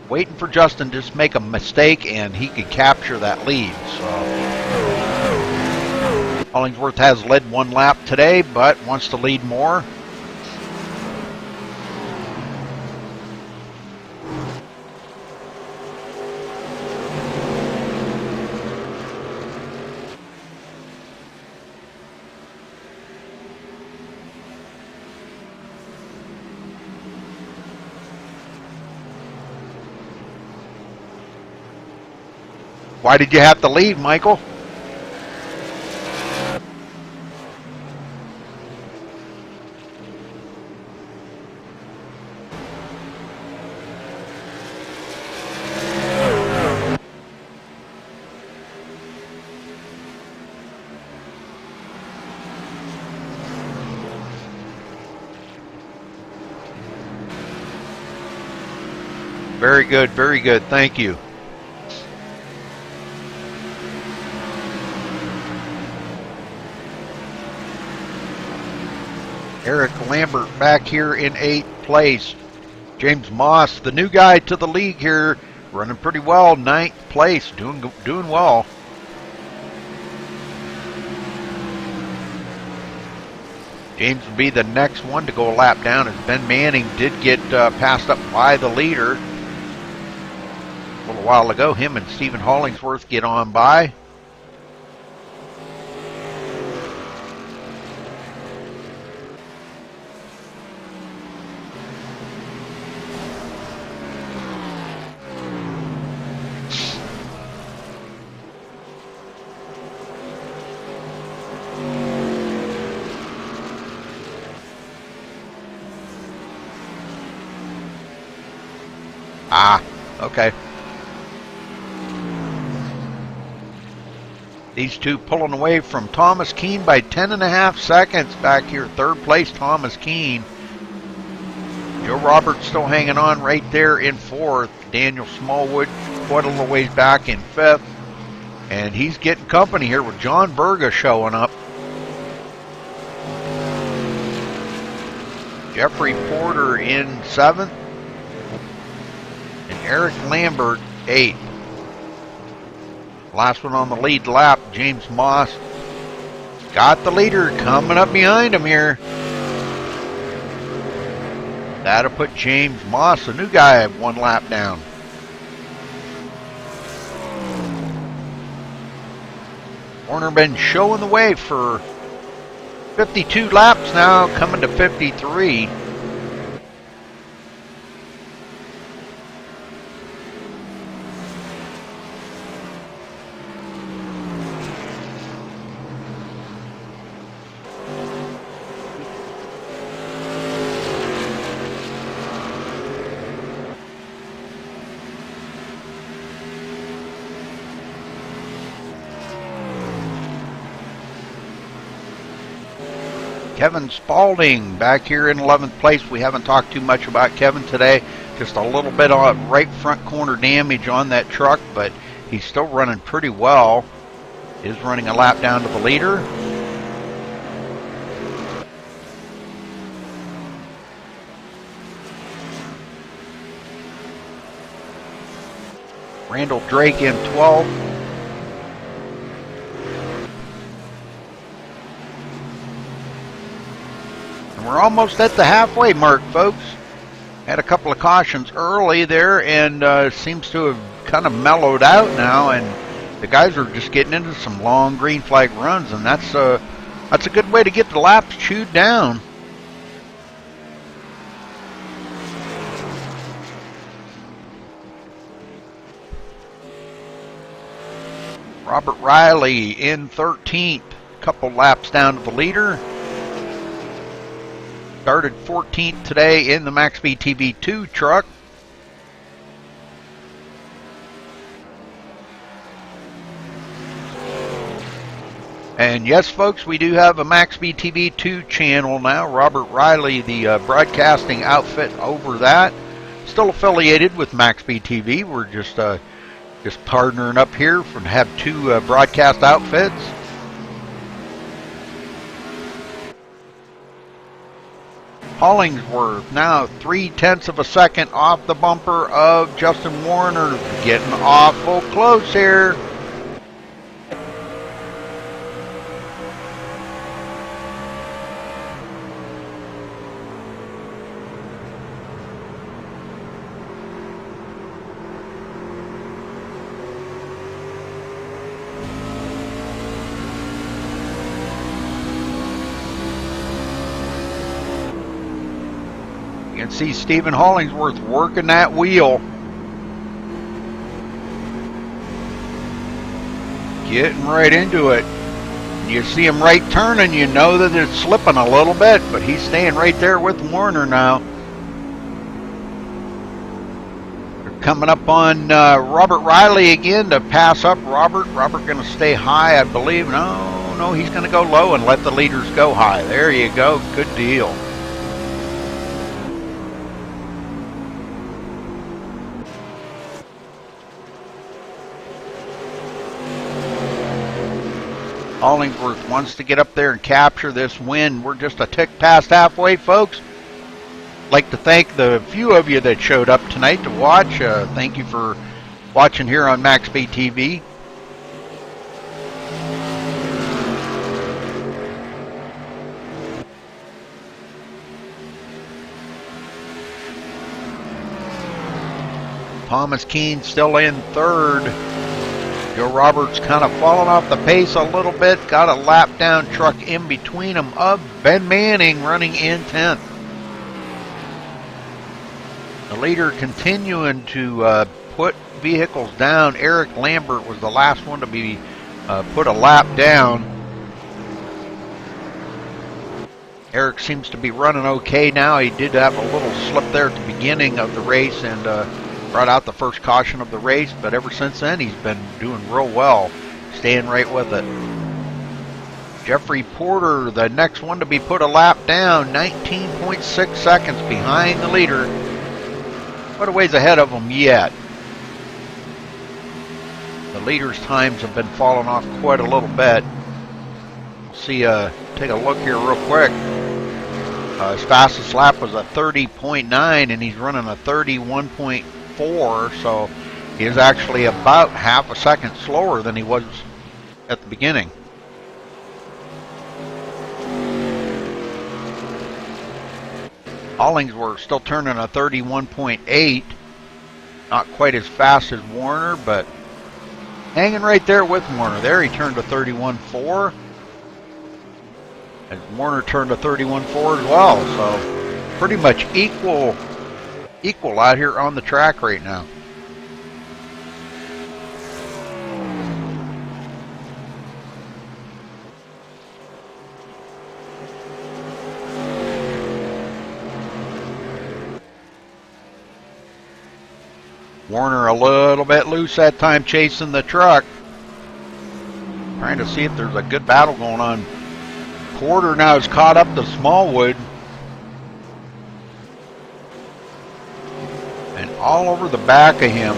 Waiting for Justin to just make a mistake and he could capture that lead. So Hollingsworth has led 1 lap today, but wants to lead more. Why did you have to leave, Michael? Very good, very good. Thank you. Eric Lambert back here in 8th place. James Moss, the new guy to the league here, running pretty well. 9th place, doing well. James will be the next one to go a lap down, as Ben Manning did get passed up by the leader a little while ago. Him and Stephen Hollingsworth get on by. Okay. These two pulling away from Thomas Keene by 10.5 seconds back here. 3rd place, Thomas Keene. Joe Roberts still hanging on right there in 4th. Daniel Smallwood quite a little ways back in 5th. And he's getting company here with John Berga showing up. Jeffrey Porter in 7th. And Eric Lambert 8th. Last one on the lead lap, James Moss. Got the leader coming up behind him here. That'll put James Moss, the new guy, 1 lap down. Warner been showing the way for 52 laps now, coming to 53. Kevin Spalding back here in 11th place. We haven't talked too much about Kevin today. Just a little bit on right front corner damage on that truck, but he's still running pretty well. Is running a lap down to the leader. Randall Drake in 12th. And we're almost at the halfway mark, folks. Had a couple of cautions early there, and seems to have kind of mellowed out now, and the guys are just getting into some long green flag runs, and that's a good way to get the laps chewed down. Robert Riley in 13th, couple laps down to the leader. Started 14th today in the MaxSpeedTV 2 truck. And yes, folks, we do have a MaxSpeedTV 2 channel now. Robert Riley, the broadcasting outfit over that. Still affiliated with MaxSpeedTV. We're just partnering up here to have two broadcast outfits. Hollingsworth now 0.3 of a second off the bumper of Justin Warner. Getting awful close here. You can see Stephen Hollingsworth working that wheel. Getting right into it. You see him right turning, you know that it's slipping a little bit, but he's staying right there with Warner now. They're coming up on Robert Riley again to pass up Robert. Robert going to stay high, I believe. No, he's going to go low and let the leaders go high. There you go. Good deal. Hollingsworth wants to get up there and capture this win. We're just a tick past halfway, folks. I'd like to thank the few of you that showed up tonight to watch. Thank you for watching here on MaxSpeedTV. Thomas Keene still in third. Joe Roberts kind of falling off the pace a little bit. Got a lap down truck in between them of Ben Manning running in 10th. The leader continuing to put vehicles down. Eric Lambert was the last one to be put a lap down. Eric seems to be running okay now. He did have a little slip there at the beginning of the race and brought out the first caution of the race, but ever since then he's been doing real well, staying right with it. Jeffrey Porter, the next one to be put a lap down, 19.6 seconds behind the leader. Quite a ways ahead of him yet. The leader's times have been falling off quite a little bit. See, take a look here real quick. His fastest lap was a 30.9 and he's running a 31.4, so he is actually about half a second slower than he was at the beginning. Hollingsworth still turning a 31.8, not quite as fast as Warner, but hanging right there with Warner. There he turned to 31.4. And Warner turned to 31.4 as well, so pretty much equal out here on the track right now. Warner a little bit loose that time chasing the truck. Trying to see if there's a good battle going on Porter now is caught up to Smallwood. And all over the back of him.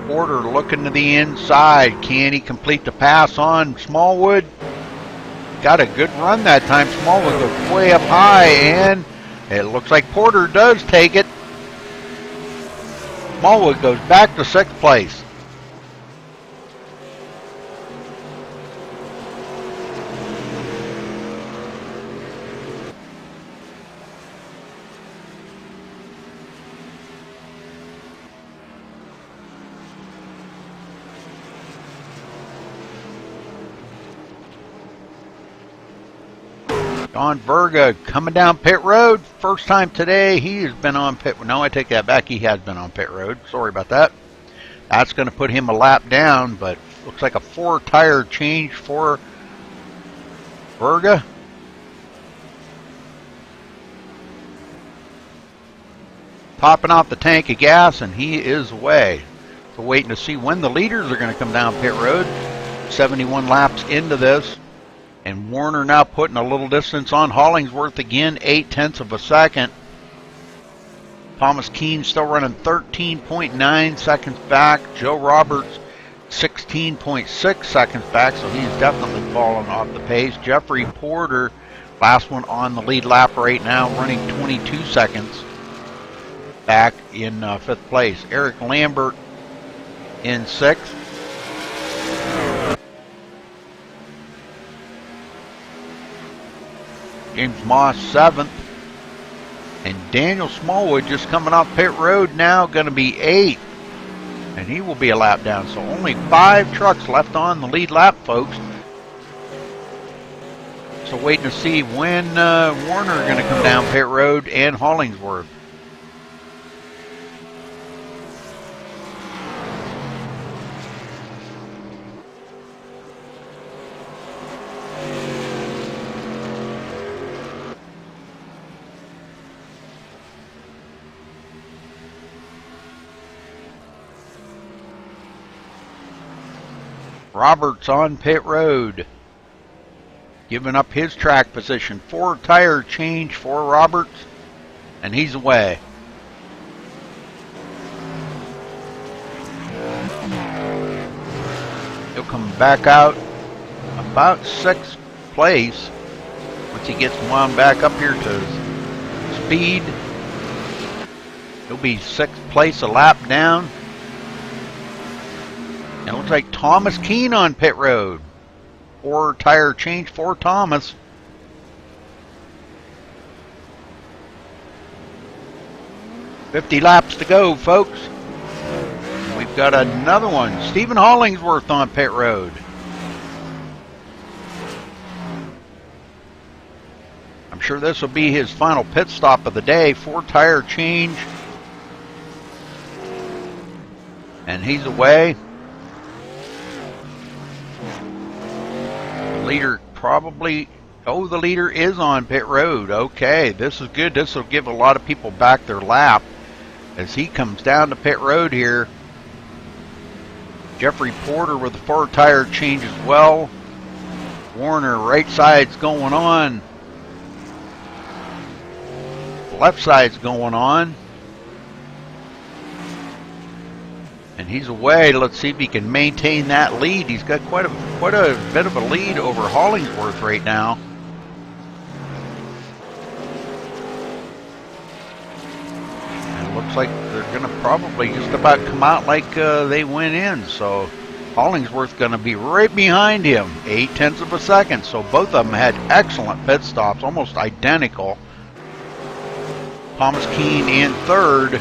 Porter looking to the inside. Can he complete the pass on Smallwood? Got a good run that time. Smallwood goes way up high, and it looks like Porter does take it. Smallwood goes back to 6th place. Don Verga coming down pit road. First time today he has been on pit. No, I take that back. He has been on pit road. Sorry about that. That's going to put him a lap down, but looks like a 4-tire change for Verga. Popping off the tank of gas, and he is away. So waiting to see when the leaders are going to come down pit road. 71 laps into this. And Warner now putting a little distance on Hollingsworth again, 0.8 of a second. Thomas Keene still running 13.9 seconds back. Joe Roberts 16.6 seconds back, so he's definitely falling off the pace. Jeffrey Porter, last one on the lead lap right now, running 22 seconds back in 5th place. Eric Lambert in 6th. James Moss 7th. And Daniel Smallwood just coming off pit road now, going to be 8th. And he will be a lap down. So only 5 trucks left on the lead lap, folks. So waiting to see when Warner are going to come down pit road and Hollingsworth. Roberts on pit road, giving up his track position. 4-tire change for Roberts, and he's away. He'll come back out about 6th place once he gets wound back up here to speed. He'll be 6th place, a lap down. And it looks like Thomas Keene on pit road. 4-tire change for Thomas. "50 laps to go, folks. We've got another one. Stephen Hollingsworth on pit road. I'm sure this will be his final pit stop of the day. 4-tire change. And he's away. Leader probably, oh, the leader is on pit road. Okay, this is good. This will give a lot of people back their lap as he comes down to pit road here. Jeffrey Porter with the 4-tire change as well. Warner, right side's going on. Left side's going on. And he's away. Let's see if he can maintain that lead. He's got quite a bit of a lead over Hollingsworth right now. And it looks like they're going to probably just about come out like they went in. So Hollingsworth going to be right behind him, 0.8 of a second. So both of them had excellent pit stops, almost identical. Thomas Keene in 3rd.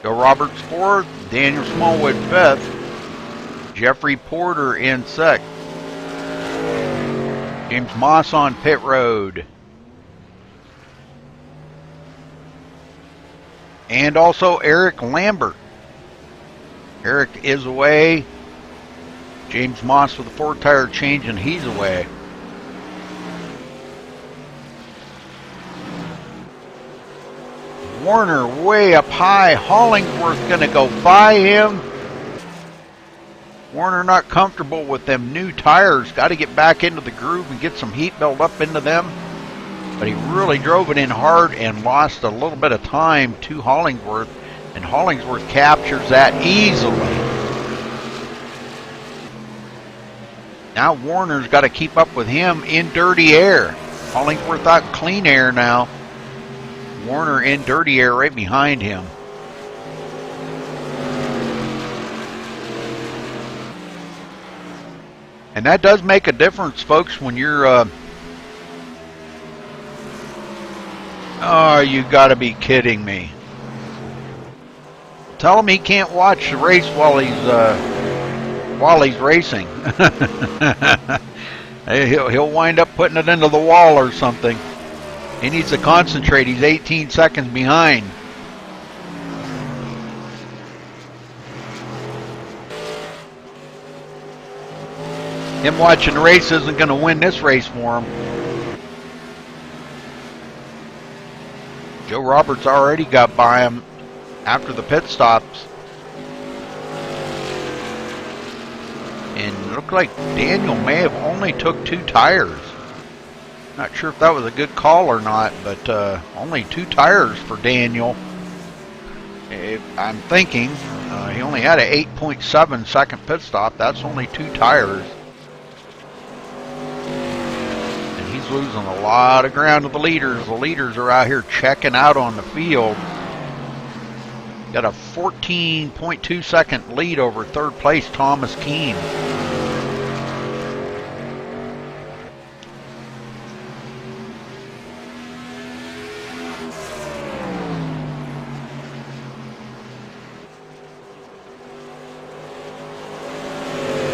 Joe Roberts 4th, Daniel Smallwood 5th, Jeffrey Porter in 6th. James Moss on pit road. And also Eric Lambert. Eric is away. James Moss with a 4-tire change, and he's away. Warner way up high. Hollingsworth going to go by him. Warner not comfortable with them new tires. Got to get back into the groove and get some heat built up into them. But he really drove it in hard and lost a little bit of time to Hollingsworth. And Hollingsworth captures that easily. Now Warner's got to keep up with him in dirty air. Hollingsworth out clean air now. Warner in dirty air right behind him. And that does make a difference, folks, when you're... Oh, you gotta be kidding me. Tell him he can't watch the race while he's racing. He'll wind up putting it into the wall or something. He needs to concentrate. He's 18 seconds behind. Him watching the race isn't going to win this race for him. Joe Roberts already got by him after the pit stops. And it looked like Daniel may have only took 2 tires. Not sure if that was a good call or not, but only 2 tires for Daniel. I'm thinking he only had an 8.7 second pit stop. That's only 2 tires. And he's losing a lot of ground to the leaders. The leaders are out here checking out on the field. Got a 14.2 second lead over third place Thomas Keene.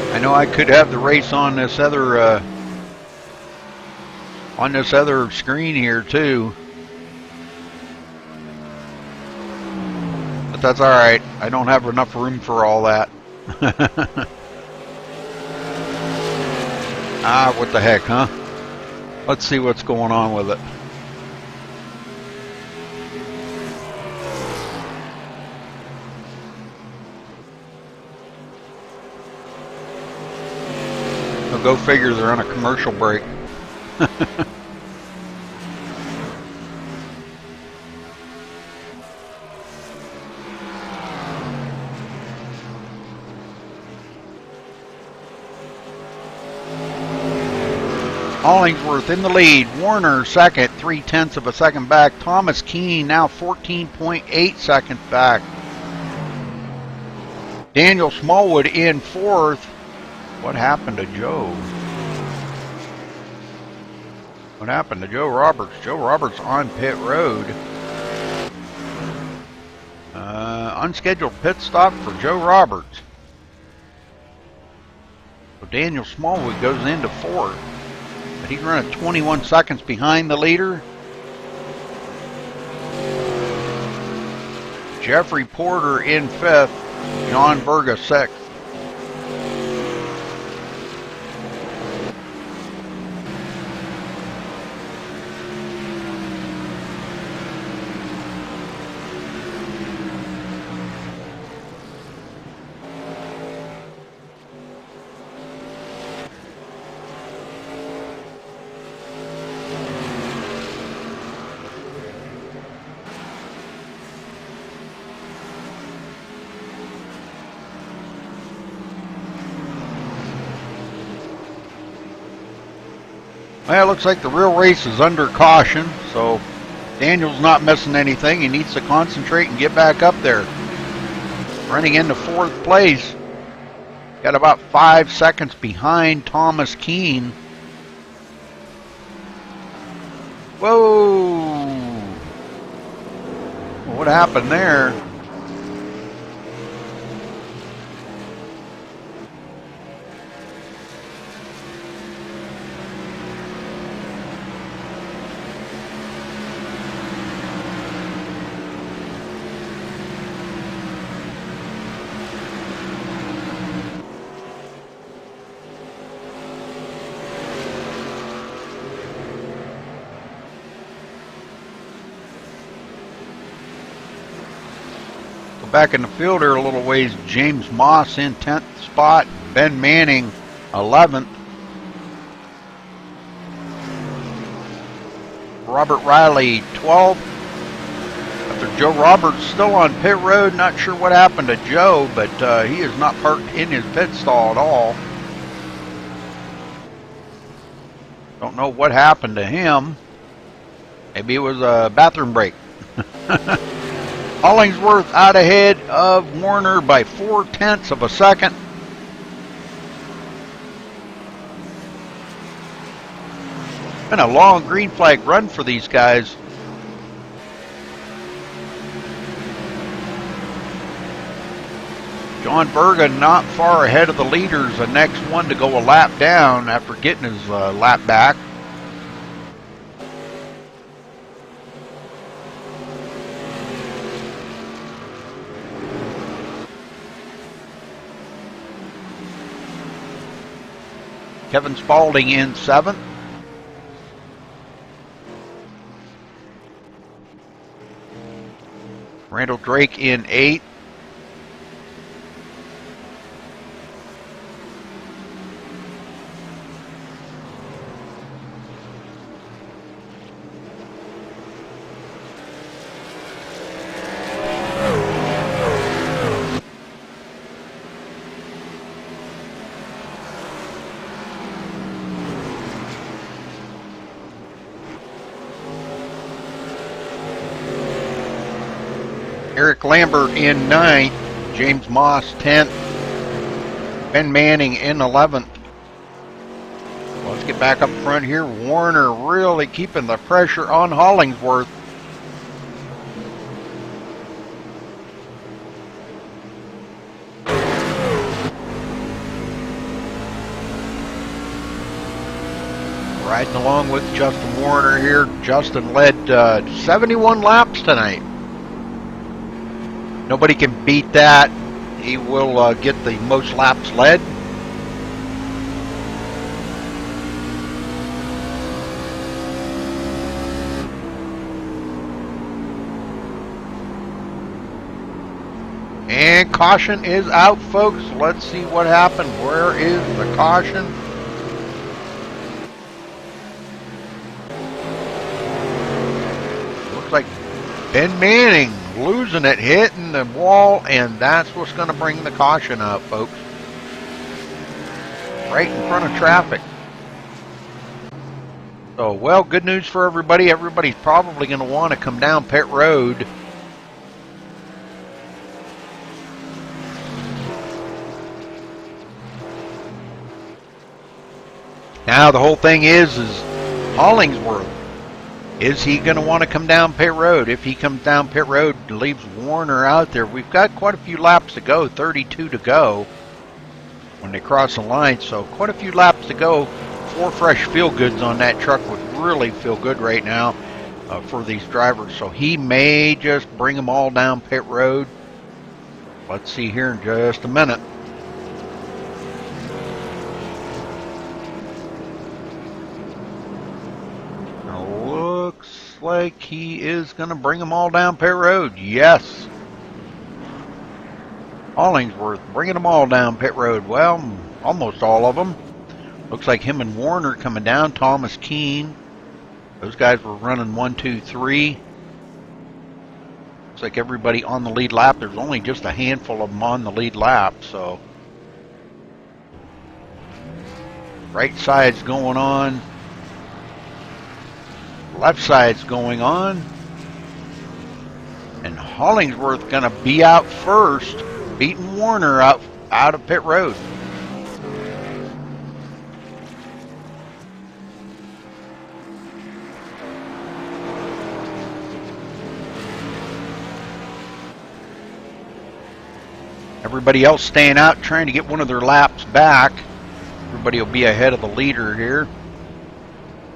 I know I could have the race on this other screen here too, but that's all right. I don't have enough room for all that. What the heck, huh? Let's see what's going on with it. Go figure, they're on a commercial break. Hollingsworth in the lead. Warner second, 0.3 of a second back. Thomas Keene now 14.8 seconds back. Daniel Smallwood in fourth. What happened to Joe? What happened to Joe Roberts? Joe Roberts on pit road. Unscheduled pit stop for Joe Roberts. So Daniel Smallwood goes into fourth. But he's running 21 seconds behind the leader. Jeffrey Porter in fifth. John Berga sixth. Well, it looks like the real race is under caution, so Daniel's not missing anything. He needs to concentrate and get back up there. Running into fourth place. Got about 5 seconds behind Thomas Keene. Whoa! What happened there? Go back in the field here a little ways. James Moss in 10th spot. Ben Manning 11th. Robert Riley 12th. After Joe Roberts still on pit road. Not sure what happened to Joe, but he is not parked in his pit stall at all. Don't know what happened to him. Maybe it was a bathroom break. Hollingsworth out ahead of Warner by 0.4 of a second. Been a long green flag run for these guys. John Bergen not far ahead of the leaders. The next one to go a lap down after getting his lap back. Kevin Spaulding in 7th. Randall Drake in 8th. Eric Lambert in 9th, James Moss 10th, Ben Manning in 11th. Let's get back up front here. Warner really keeping the pressure on Hollingsworth. Riding along with Justin Warner here. Justin led 71 laps tonight. Nobody can beat that. He will get the most laps led. And caution is out, folks. Let's see what happened. Where is the caution? Looks like Ben Manning losing it, hitting the wall, and that's what's going to bring the caution up, folks. Right in front of traffic. So, well, good news for everybody. Everybody's probably going to want to come down pit road. Now the whole thing is Hollingsworth. Is he going to want to come down pit road? If he comes down pit road, leaves Warner out there. We've got quite a few laps to go, 32 to go when they cross the line. So quite a few laps to go. 4 fresh feel-goods on that truck would really feel good right now for these drivers. So he may just bring them all down pit road. Let's see here in just a minute. Looks like he is going to bring them all down pit road. Yes. Hollingsworth bringing them all down pit road. Well, almost all of them. Looks like him and Warner coming down. Thomas Keene. Those guys were running 1, 2, 3. Looks like everybody on the lead lap. There's only just a handful of them on the lead lap. So right side's going on. Left side's going on. And Hollingsworth going to be out first, beating Warner out of pit road. Everybody else staying out, trying to get one of their laps back. Everybody will be ahead of the leader here.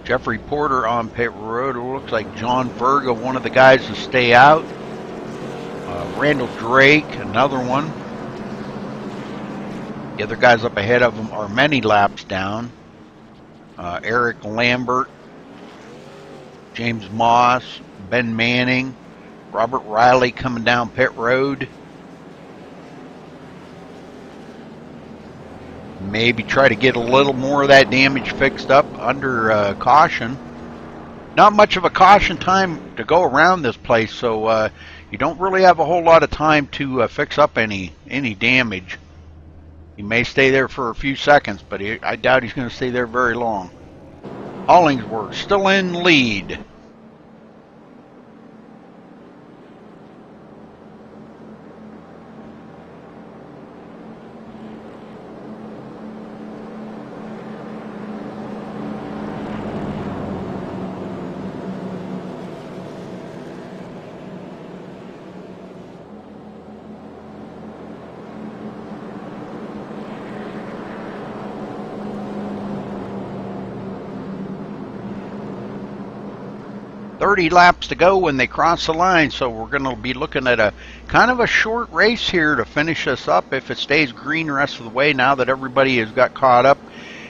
Jeffrey Porter on pit road. It looks like John Verga, one of the guys to stay out. Randall Drake, another one. The other guys up ahead of him are many laps down. Eric Lambert, James Moss, Ben Manning, Robert Riley coming down pit road. Maybe try to get a little more of that damage fixed up under caution. Not much of a caution time to go around this place, so you don't really have a whole lot of time to fix up any damage. He may stay there for a few seconds, but I doubt he's going to stay there very long. Hollingsworth still in lead. .30 laps to go when they cross the line, so we're going to be looking at a kind of a short race here to finish us up if it stays green the rest of the way now that everybody has got caught up.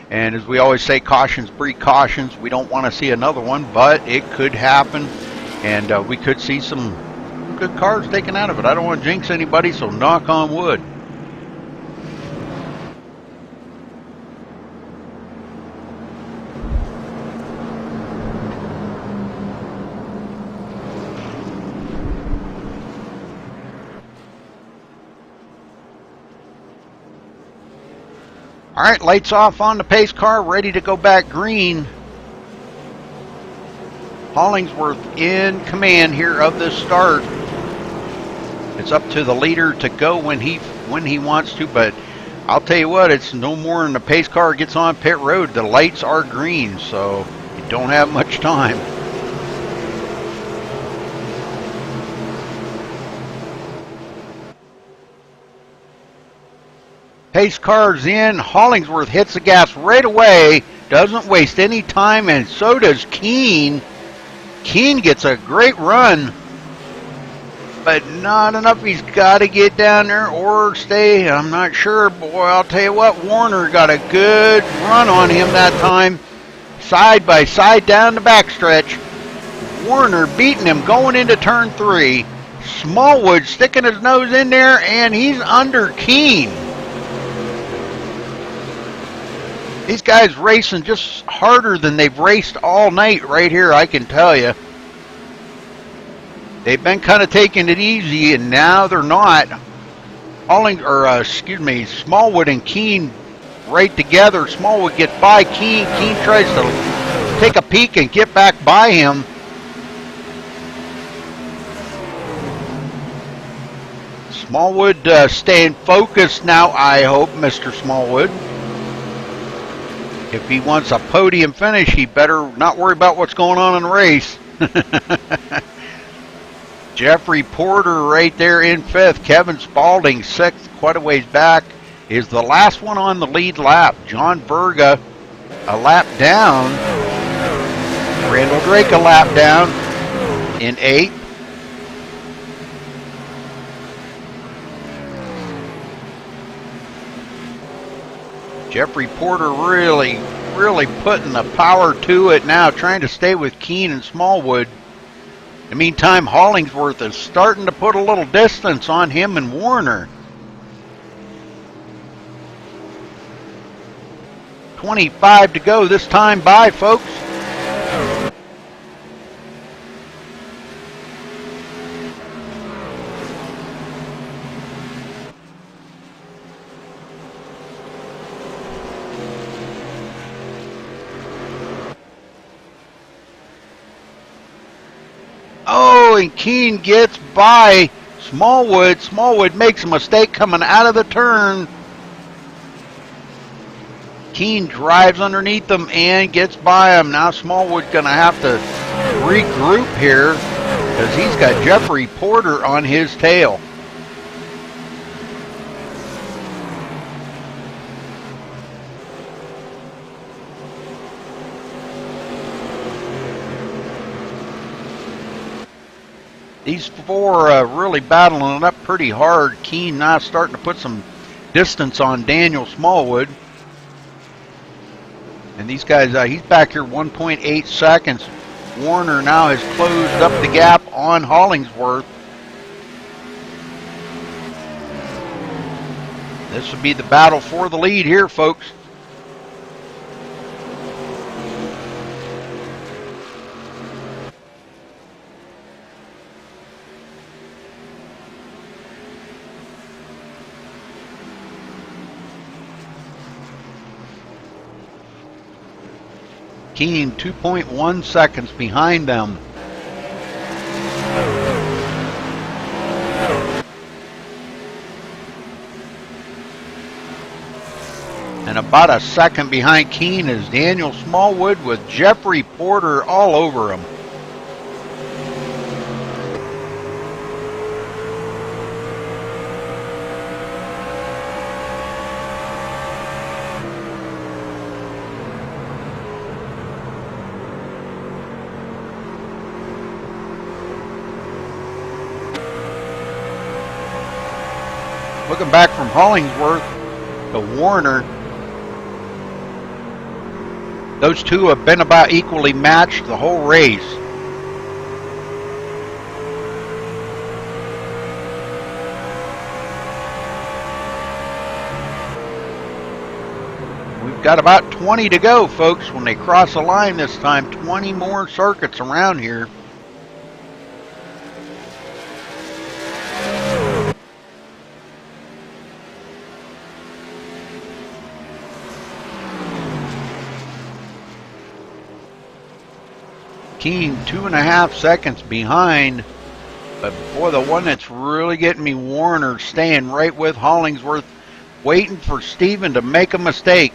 And as we always say, cautions breed cautions. We don't want to see another one, but it could happen, and we could see some good cars taken out of it. I don't want to jinx anybody, so knock on wood. All right, lights off on the pace car, ready to go back green. Hollingsworth in command here of this start. It's up to the leader to go when he wants to, but I'll tell you what, it's no more than the pace car gets on pit road. The lights are green, so you don't have much time. Pace car's in. Hollingsworth hits the gas right away. Doesn't waste any time, and so does Keene. Keene gets a great run, but not enough. He's got to get down there or stay. I'm not sure. Boy, I'll tell you what, Warner got a good run on him that time. Side by side down the backstretch. Warner beating him going into turn 3. Smallwood sticking his nose in there, and he's under Keene. These guys racing just harder than they've raced all night right here, I can tell you. They've been kind of taking it easy, and now they're not. Smallwood and Keene right together. Smallwood gets by Keene. Keene tries to take a peek and get back by him. Smallwood staying focused now, I hope, Mr. Smallwood. If he wants a podium finish, he better not worry about what's going on in the race. Jeffrey Porter right there in 5th. Kevin Spaulding 6th, quite a ways back, is the last one on the lead lap. John Berga a lap down. Randall Drake a lap down in 8th. Jeffrey Porter really putting the power to it now, trying to stay with Keene and Smallwood. In the meantime, Hollingsworth is starting to put a little distance on him and Warner. 25 to go this time by, folks. Oh, and Keene gets by Smallwood. Smallwood makes a mistake coming out of the turn. Keene drives underneath them and gets by him. Now Smallwood's going to have to regroup here because he's got Jeffrey Porter on his tail. These four really battling it up pretty hard. Keene now starting to put some distance on Daniel Smallwood. And these guys, he's back here 1.8 seconds. Warner now has closed up the gap on Hollingsworth. This would be the battle for the lead here, folks. Keen 2.1 seconds behind them. And about a second behind Keen is Daniel Smallwood with Jeffrey Porter all over him. Looking back from Hollingsworth to Warner, those two have been about equally matched the whole race. We've got about 20 to go, folks, when they cross the line this time. 20 more circuits around here. Keen 2.5 seconds behind, but boy, the one that's really getting me, Warner, staying right with Hollingsworth, waiting for Steven to make a mistake.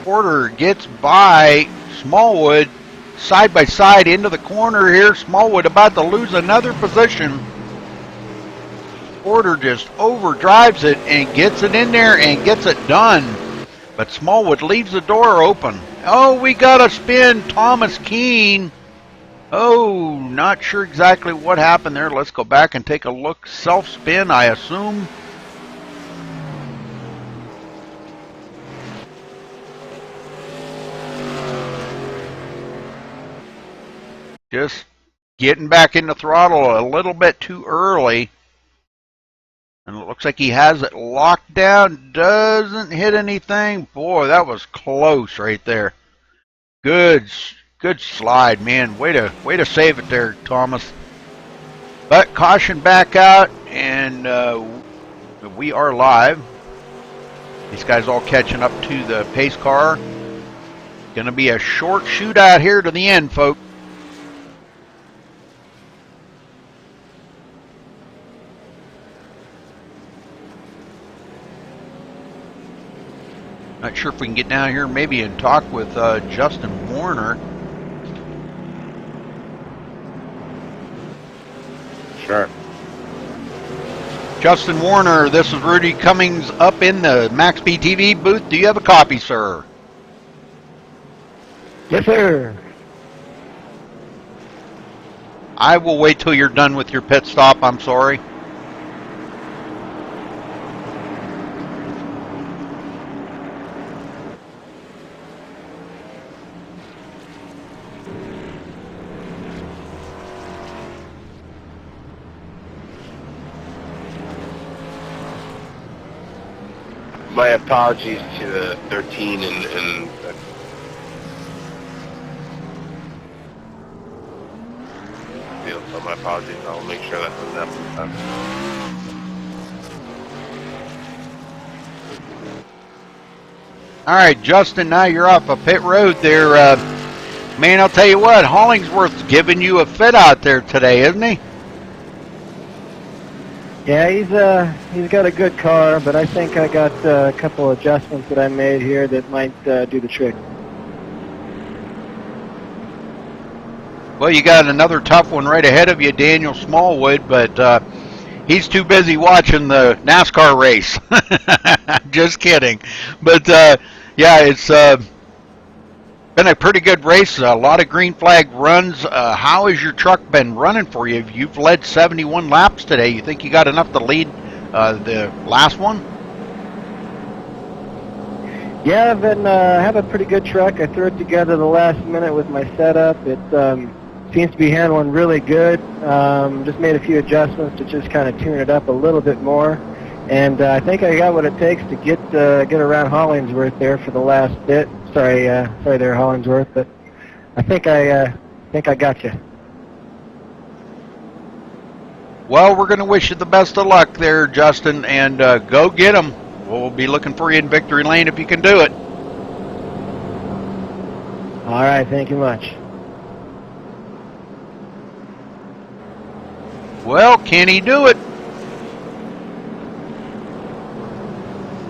Porter gets by Smallwood side by side into the corner here. Smallwood about to lose another position. Porter just overdrives it and gets it in there and gets it done. But Smallwood leaves the door open. Oh, we got a spin. Thomas Keene. Oh, not sure exactly what happened there. Let's go back and take a look. Self-spin, I assume. Just getting back in the throttle a little bit too early. And it looks like he has it locked down. Doesn't hit anything. Boy, that was close right there. Good slide, man. Way to save it there, Thomas. But caution back out, and we are live. These guys all catching up to the pace car. Gonna be a short shootout here to the end, folks. Not sure if we can get down here maybe and talk with Justin Warner. Sure. Justin Warner, this is Rudy Cummings up in the MaxSpeedTV booth. Do you have a copy, sir? Yes, sir. I will wait till you're done with your pit stop. I'm sorry. My apologies to the 13 and field, so my apologies. I'll make sure that doesn't happen this time. All right, Justin, now you're off a pit road there. Man, I'll tell you what, Hollingsworth's giving you a fit out there today, isn't he? Yeah, he's got a good car, but I think I got a couple adjustments that I made here that might do the trick. Well, you got another tough one right ahead of you, Daniel Smallwood, but he's too busy watching the NASCAR race. Just kidding. But, yeah, it's been a pretty good race. A lot of green flag runs. How has your truck been running for you? You've led 71 laps today. You think you got enough to lead the last one? Yeah, I've been have a pretty good truck. I threw it together the last minute with my setup. It seems to be handling really good. Just made a few adjustments to just kind of tune it up a little bit more, and I think I got what it takes to get around Hollingsworth there for the last bit. Sorry there, Hollingsworth, but I think I got you. Well, we're going to wish you the best of luck there, Justin, and go get them. We'll be looking for you in victory lane if you can do it. All right, thank you much. Well, can he do it?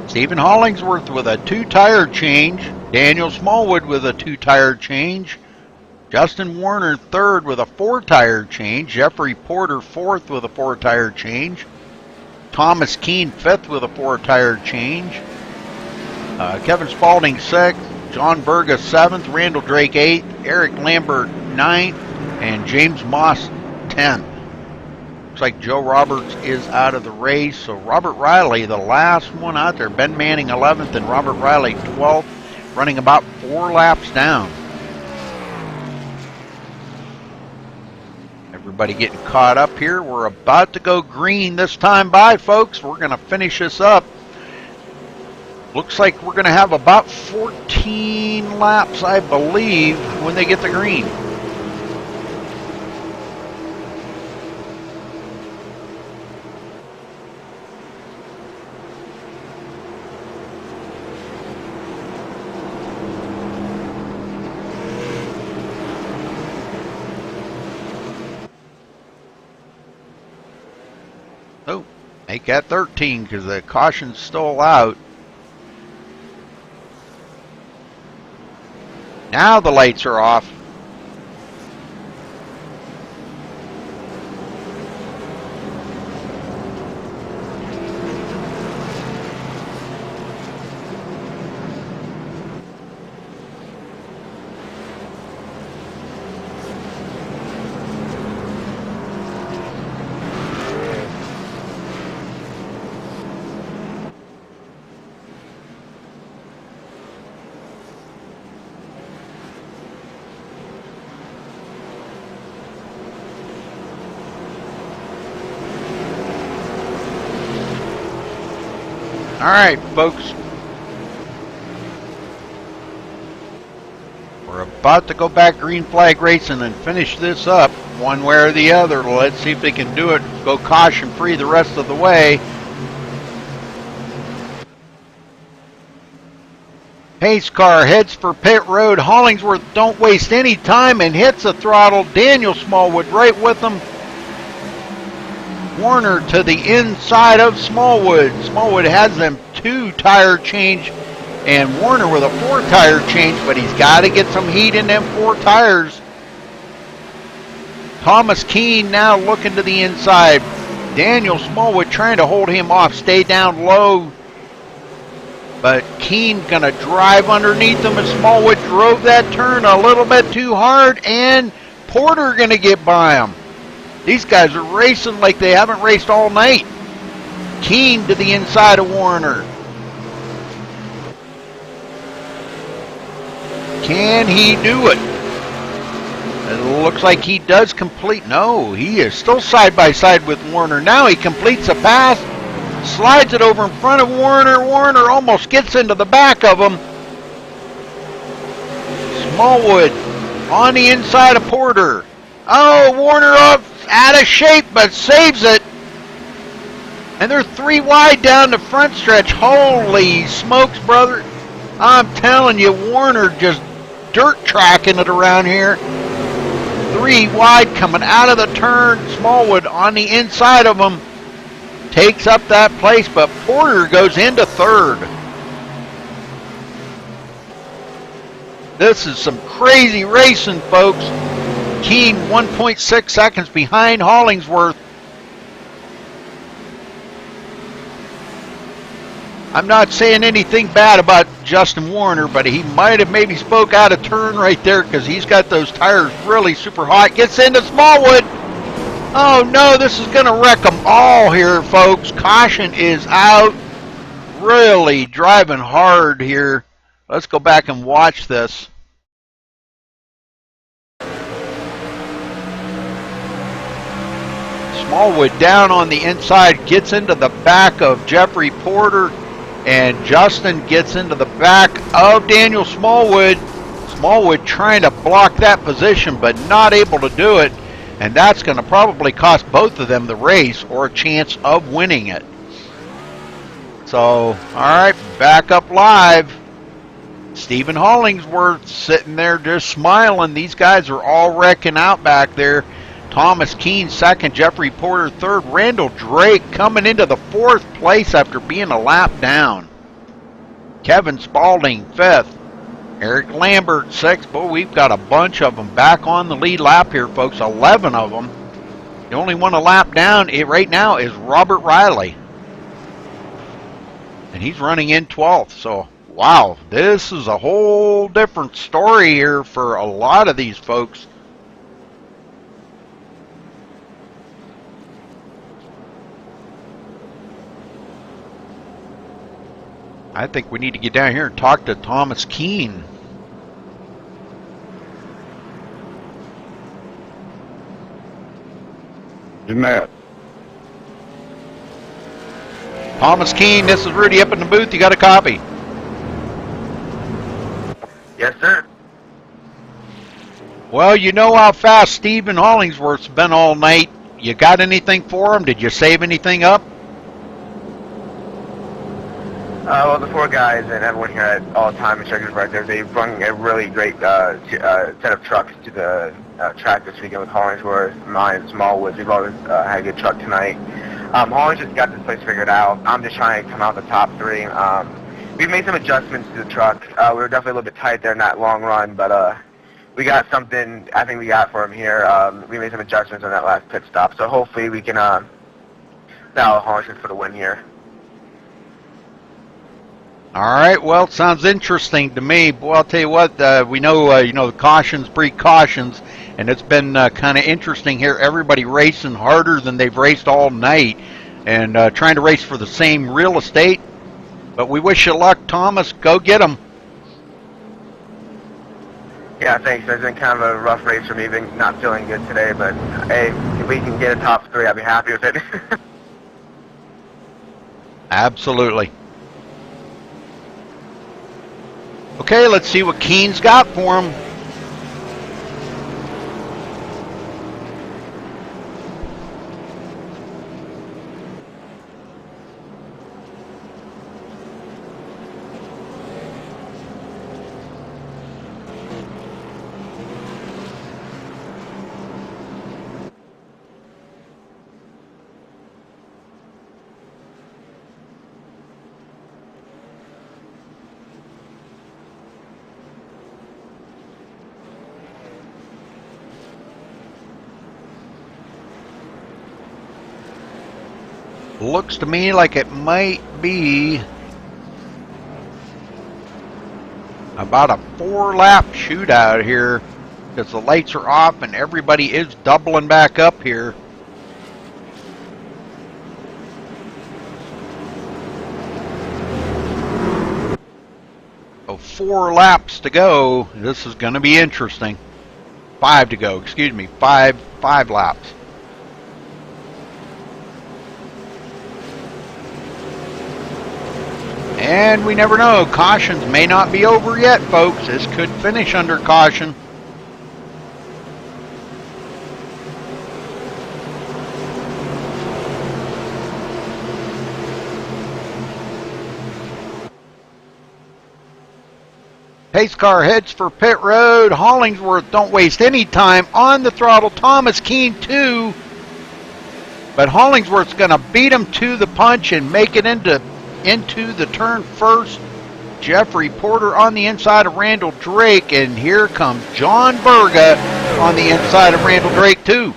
Stephen Hollingsworth with a 2-tire change. Daniel Smallwood with a 2-tire change. Justin Warner 3rd with a 4-tire change. Jeffrey Porter 4th with a 4-tire change. Thomas Keene 5th with a 4-tire change. Kevin Spalding 6th. John Burgess 7th. Randall Drake 8th. Eric Lambert 9th. And James Moss 10th. Looks like Joe Roberts is out of the race. So Robert Riley, the last one out there. Ben Manning 11th and Robert Riley 12th. Running about 4 laps down. Everybody getting caught up here. We're about to go green this time by, folks. We're going to finish this up. Looks like we're going to have about 14 laps, I believe, when they get the green. Oh, make that 13 because the caution's still out. Now the lights are off. All right, folks. We're about to go back green flag racing and finish this up one way or the other. Let's see if they can do it. Go caution free the rest of the way. Pace car heads for pit road. Hollingsworth don't waste any time and hits the throttle. Daniel Smallwood right with them. Warner to the inside of Smallwood. Smallwood has them 2-tire change and Warner with a 4-tire change, but he's got to get some heat in them 4 tires. Thomas Keene now looking to the inside. Daniel Smallwood trying to hold him off, stay down low. But Keene going to drive underneath him, and Smallwood drove that turn a little bit too hard, and Porter going to get by him. These guys are racing like they haven't raced all night. Keene to the inside of Warner. Can he do it? It looks like he does complete. No, he is still side by side with Warner. Now he completes a pass, slides it over in front of Warner. Warner almost gets into the back of him. Smallwood on the inside of Porter. Oh, Warner up out of shape, but saves it. And they're 3 wide down the front stretch. Holy smokes, brother. I'm telling you, Warner just dirt tracking it around here. 3 wide coming out of the turn. Smallwood on the inside of him takes up that place, but Porter goes into 3rd. This is some crazy racing, folks. Keene 1.6 seconds behind Hollingsworth. I'm not saying anything bad about Justin Warner, but he might have maybe spoke out of turn right there because he's got those tires really super hot. Gets into Smallwood. Oh no, this is going to wreck them all here, folks. Caution is out. Really driving hard here. Let's go back and watch this. Smallwood down on the inside, gets into the back of Jeffrey Porter, and Justin gets into the back of Daniel Smallwood. Smallwood trying to block that position, but not able to do it, and that's going to probably cost both of them the race or a chance of winning it. So, all right, back up live. Stephen Hollingsworth sitting there just smiling. These guys are all wrecking out back there. Thomas Keene second, Jeffrey Porter third, Randall Drake coming into the fourth place after being a lap down. Kevin Spaulding fifth, Eric Lambert sixth. Boy, we've got a bunch of them back on the lead lap here, folks, 11 of them. The only one a lap down right now is Robert Riley. And he's running in 12th, so wow, this is a whole different story here for a lot of these folks. I think we need to get down here and talk to Thomas Keene. Matt. Thomas Keene, this is Rudy up in the booth. You got a copy? Yes, sir. Well, you know how fast Stephen Hollingsworth's been all night. You got anything for him? Did you save anything up? Well, the four guys and everyone here at All Time Instructors right there, they brought a really great set of trucks to the track this weekend with Hollingsworth, mine, and Smallwood. We've always had a good truck tonight. Hollings just got this place figured out. I'm just trying to come out the top three. We've made some adjustments to the truck. We were definitely a little bit tight there in that long run, but we got something I think we got for him here. We made some adjustments on that last pit stop, so hopefully we can battle Hollingsworth for the win here. All right, well, it sounds interesting to me. Well, I'll tell you what, we know, the cautions breed cautions, and it's been kind of interesting here. Everybody racing harder than they've raced all night and trying to race for the same real estate. But we wish you luck, Thomas. Go get them. Yeah, thanks. It's been kind of a rough race for me. Been not feeling good today, but hey, if we can get a top three, I'll be happy with it. Absolutely. Okay, let's see what Keene's got for him. Looks to me like it might be about a 4-lap shootout here because the lights are off and everybody is doubling back up here. So 4 laps to go. This is going to be interesting. 5 to go, excuse me. Five laps. And we never know. Cautions may not be over yet, folks. This could finish under caution. Pace car heads for pit road. Hollingsworth, don't waste any time on the throttle. Thomas Keene, too. But Hollingsworth's going to beat him to the punch and make it into the turn first. Jeffrey Porter on the inside of Randall Drake, and here comes John Berga on the inside of Randall Drake too.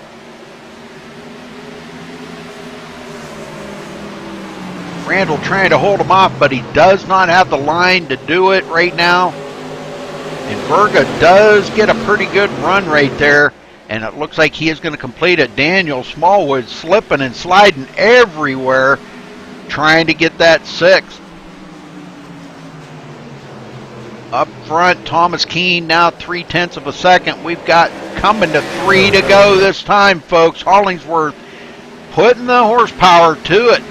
Randall trying to hold him off, but he does not have the line to do it right now. And Berga does get a pretty good run right there, and it looks like he is going to complete it. Daniel Smallwood slipping and sliding everywhere, trying to get that 6th. Up front, Thomas Keene now 0.3 of a second. We've got coming to 3 to go this time, folks. Hollingsworth putting the horsepower to it.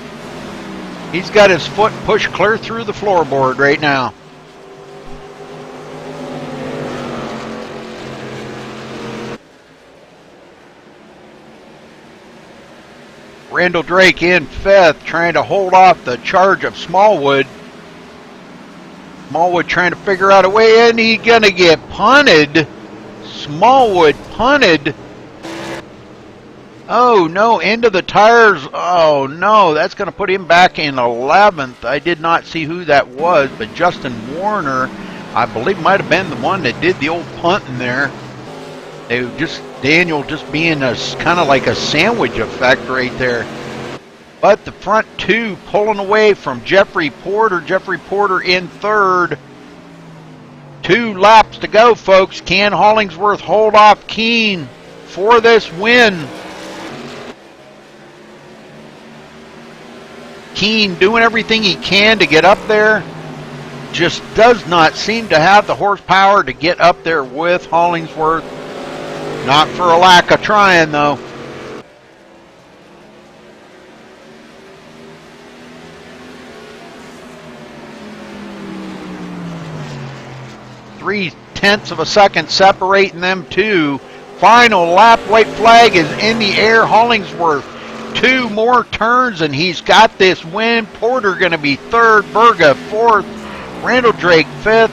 He's got his foot pushed clear through the floorboard right now. Randall Drake in 5th, trying to hold off the charge of Smallwood. Smallwood trying to figure out a way in. He's going to get punted. Smallwood punted. Oh, no, into the tires. Oh, no, that's going to put him back in 11th. I did not see who that was, but Justin Warner, I believe, might have been the one that did the old punting there. They just, Daniel just being a kind of like a sandwich effect right there. But the front two pulling away from Jeffrey Porter. Jeffrey Porter in 3rd. 2 laps to go, folks. Can Hollingsworth hold off Keene for this win? Keene doing everything he can to get up there. Just does not seem to have the horsepower to get up there with Hollingsworth. Not for a lack of trying, though. .3 of a second separating them two. Final lap, white flag is in the air. Hollingsworth 2 more turns and he's got this win. Porter going to be 3rd, Berga 4th, Randall Drake 5th.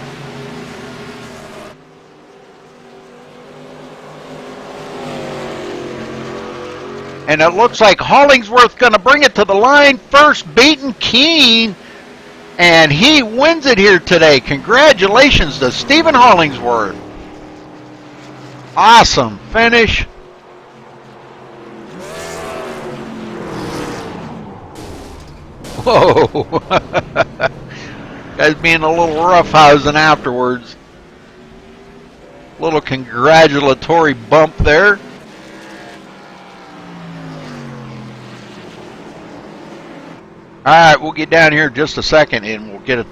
And it looks like Hollingsworth going to bring it to the line first, beating Keene. And he wins it here today. Congratulations to Stephen Hollingsworth. Awesome finish. Whoa. Guys being a little roughhousing afterwards. Little congratulatory bump there. All right, we'll get down here in just a second, and we'll get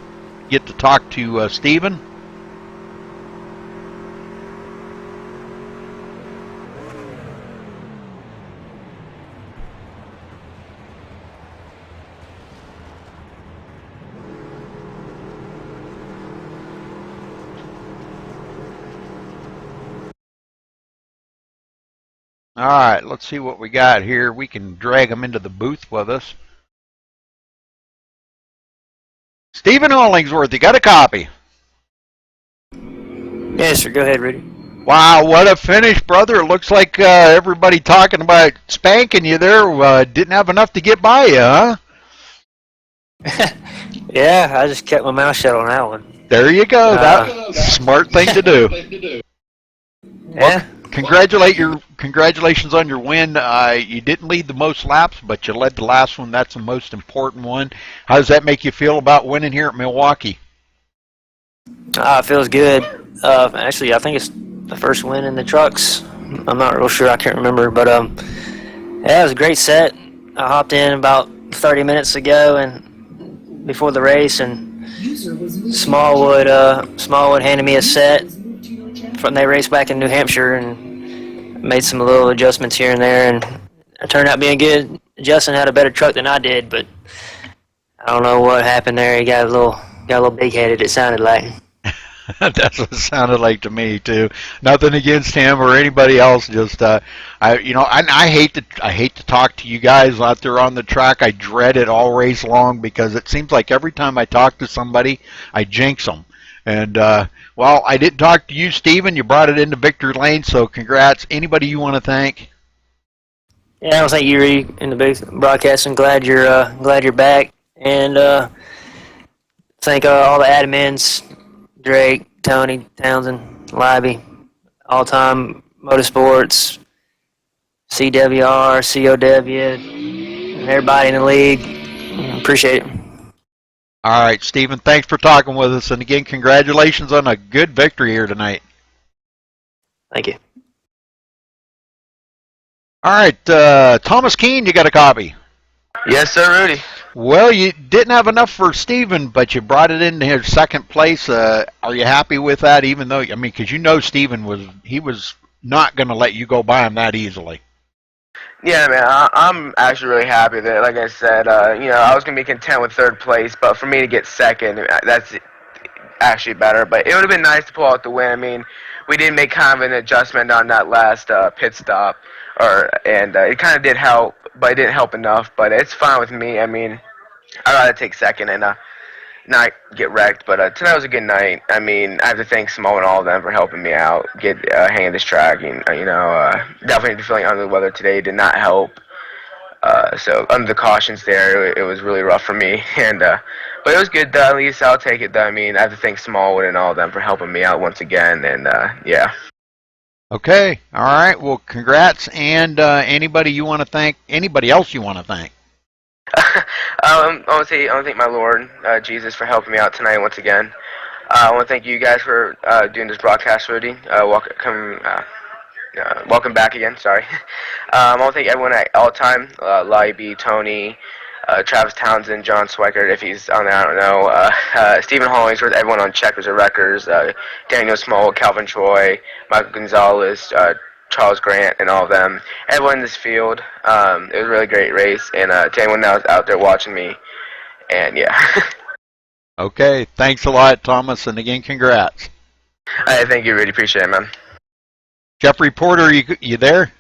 to talk to Stephen. All right, let's see what we got here. We can drag him into the booth with us. Stephen Hollingsworth, you got a copy? Yes, sir. Go ahead, Rudy. Wow, what a finish, brother. It looks like everybody talking about spanking you there didn't have enough to get by you, huh? Yeah, I just kept my mouth shut on that one. There you go. That's a smart thing to do. Yeah. Well, congratulations on your win. You didn't lead the most laps, but you led the last one. That's the most important one. How does that make you feel about winning here at Milwaukee? It feels good. Actually, I think it's the first win in the trucks. I'm not real sure. I can't remember. But, yeah, it was a great set. I hopped in about 30 minutes ago and before the race, and Smallwood handed me a set from they raced back in New Hampshire and made some little adjustments here and there, and it turned out being good. Justin had a better truck than I did, but I don't know what happened there. He got a little big-headed, it sounded like. That's what it sounded like to me too. Nothing against him or anybody else. Just I hate to talk to you guys out there on the track. I dread it all race long because it seems like every time I talk to somebody, I jinx them. And well, I didn't talk to you, Stephen. You brought it into victory lane, so congrats. Anybody you want to thank? Yeah, I want to thank you, Rudy, in the booth broadcasting. Glad you're back, and thank all the admins. Drake, Tony, Townsend, Libby, All Time Motorsports, CWR, COW, and everybody in the league. Appreciate it. All right, Stephen, thanks for talking with us. And again, congratulations on a good victory here tonight. Thank you. All right, Thomas Keene, you got a copy? Yes, sir, Rudy. Well, you didn't have enough for Steven, but you brought it into his second place. Are you happy with that? Even though, I mean, because you know Steven was not going to let you go by him that easily. Yeah, man, I'm actually really happy that, like I said, I was gonna be content with third place, but for me to get second, that's actually better. But it would have been nice to pull out the win. I mean, we did make kind of an adjustment on that last pit stop, and it kind of did help, but it didn't help enough. But it's fine with me. I mean, I'd rather take second and not get wrecked. But tonight was a good night. I mean, I have to thank Smo and all of them for helping me out, get hang of this track. And definitely feeling under the weather today did not help. So under the cautions there, it was really rough for me. And but it was good though. At least I'll take it though. I mean, I have to thank Smallwood and all of them for helping me out once again. And yeah. Okay, all right. Well, congrats. And anybody you want to thank? Anybody else you want to thank? I want to thank my Lord Jesus for helping me out tonight once again. I want to thank you guys for doing this broadcast, Rudy. Welcome back again. Sorry. I want to thank everyone at all time. Libby, Tony, Travis Townsend, John Swikert, if he's on there, I don't know. Stephen Hollingsworth, everyone on Checkers or Wreckers, Daniel Small, Calvin Troy, Michael Gonzalez, Charles Grant, and all of them. Everyone in this field. It was a really great race, and to anyone that was out there watching me, and yeah. Okay, thanks a lot, Thomas, and again, congrats. Thank you, really appreciate it, man. Jeffrey Porter, you there?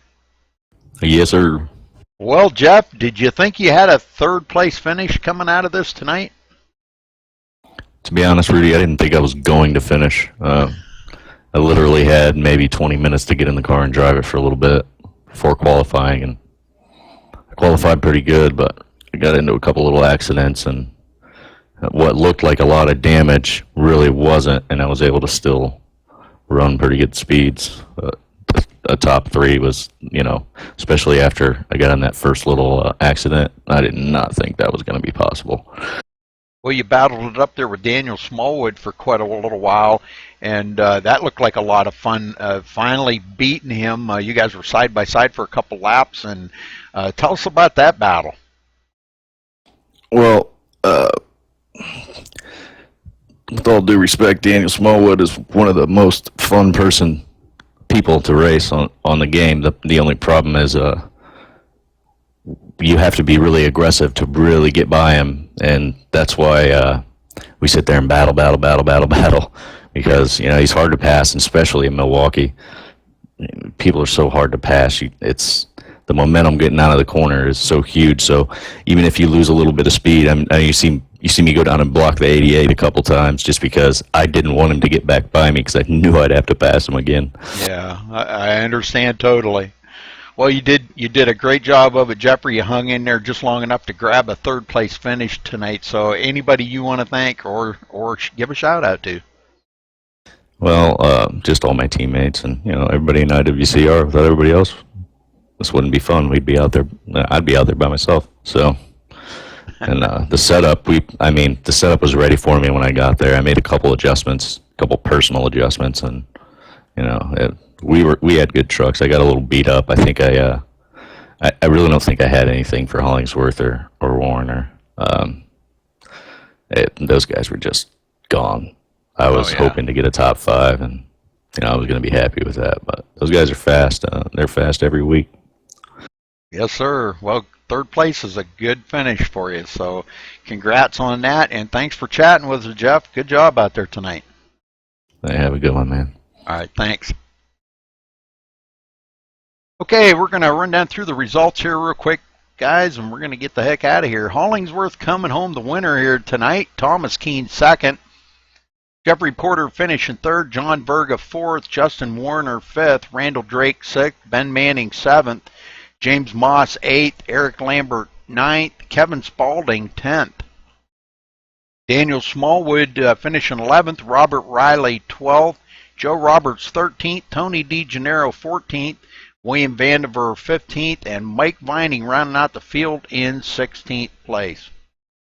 Yes, sir. Well, Jeff, did you think you had a third place finish coming out of this tonight? To be honest, Rudy, I didn't think I was going to finish. I literally had maybe 20 minutes to get in the car and drive it for a little bit before qualifying, and I qualified pretty good, but I got into a couple little accidents, and what looked like a lot of damage really wasn't, and I was able to still run pretty good speeds. A top three was, especially after I got in that first little accident, I did not think that was going to be possible. Well, you battled it up there with Daniel Smallwood for quite a little while, and that looked like a lot of fun. Finally beating him, you guys were side by side for a couple laps, and tell us about that battle. Well, with all due respect, Daniel Smallwood is one of the most fun people to race on the game. The only problem is you have to be really aggressive to really get by him, and that's why we sit there and battle, because he's hard to pass, and especially in Milwaukee, people are so hard to pass. It's the momentum getting out of the corner is so huge. So even if you lose a little bit of speed, you see me go down and block the 88 a couple times just because I didn't want him to get back by me because I knew I'd have to pass him again. Yeah, I understand totally. Well, you did a great job of it, Jeffrey. You hung in there just long enough to grab a third place finish tonight. So anybody you want to thank or give a shout out to? Well, just all my teammates and everybody in IWCR. Without everybody else, this wouldn't be fun. I'd be out there by myself. So. And the setup, the setup was ready for me when I got there. I made a couple personal adjustments, and we had good trucks. I got a little beat up. I think I really don't think I had anything for Hollingsworth or Warner. Those guys were just gone. I was hoping to get a top 5, and I was going to be happy with that. But those guys are fast. They're fast every week. Yes, sir. Well, third place is a good finish for you. So congrats on that, and thanks for chatting with us, Jeff. Good job out there tonight. Hey, have a good one, man. All right, thanks. Okay, we're going to run down through the results here real quick, guys, and we're going to get the heck out of here. Hollingsworth coming home the winner here tonight. Thomas Keene second. Jeffrey Porter finishing third. John Verga fourth. Justin Warner fifth. Randall Drake sixth. Ben Manning seventh. James Moss 8th, Eric Lambert 9th, Kevin Spaulding 10th. Daniel Smallwood finishing 11th, Robert Riley 12th, Joe Roberts 13th, Tony DeGennaro 14th, William Vandiver 15th, and Mike Vining rounding out the field in 16th place.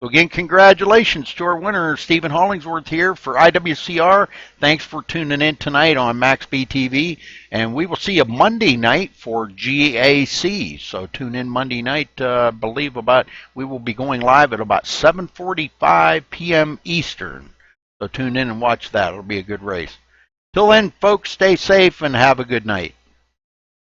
So again, congratulations to our winner, Stephen Hollingsworth here for IWCR. Thanks for tuning in tonight on MaxSpeedTV, and we will see you Monday night for GAC. So tune in Monday night. We will be going live at about 7:45 p.m. Eastern. So tune in and watch that. It'll be a good race. Till then, folks, stay safe and have a good night.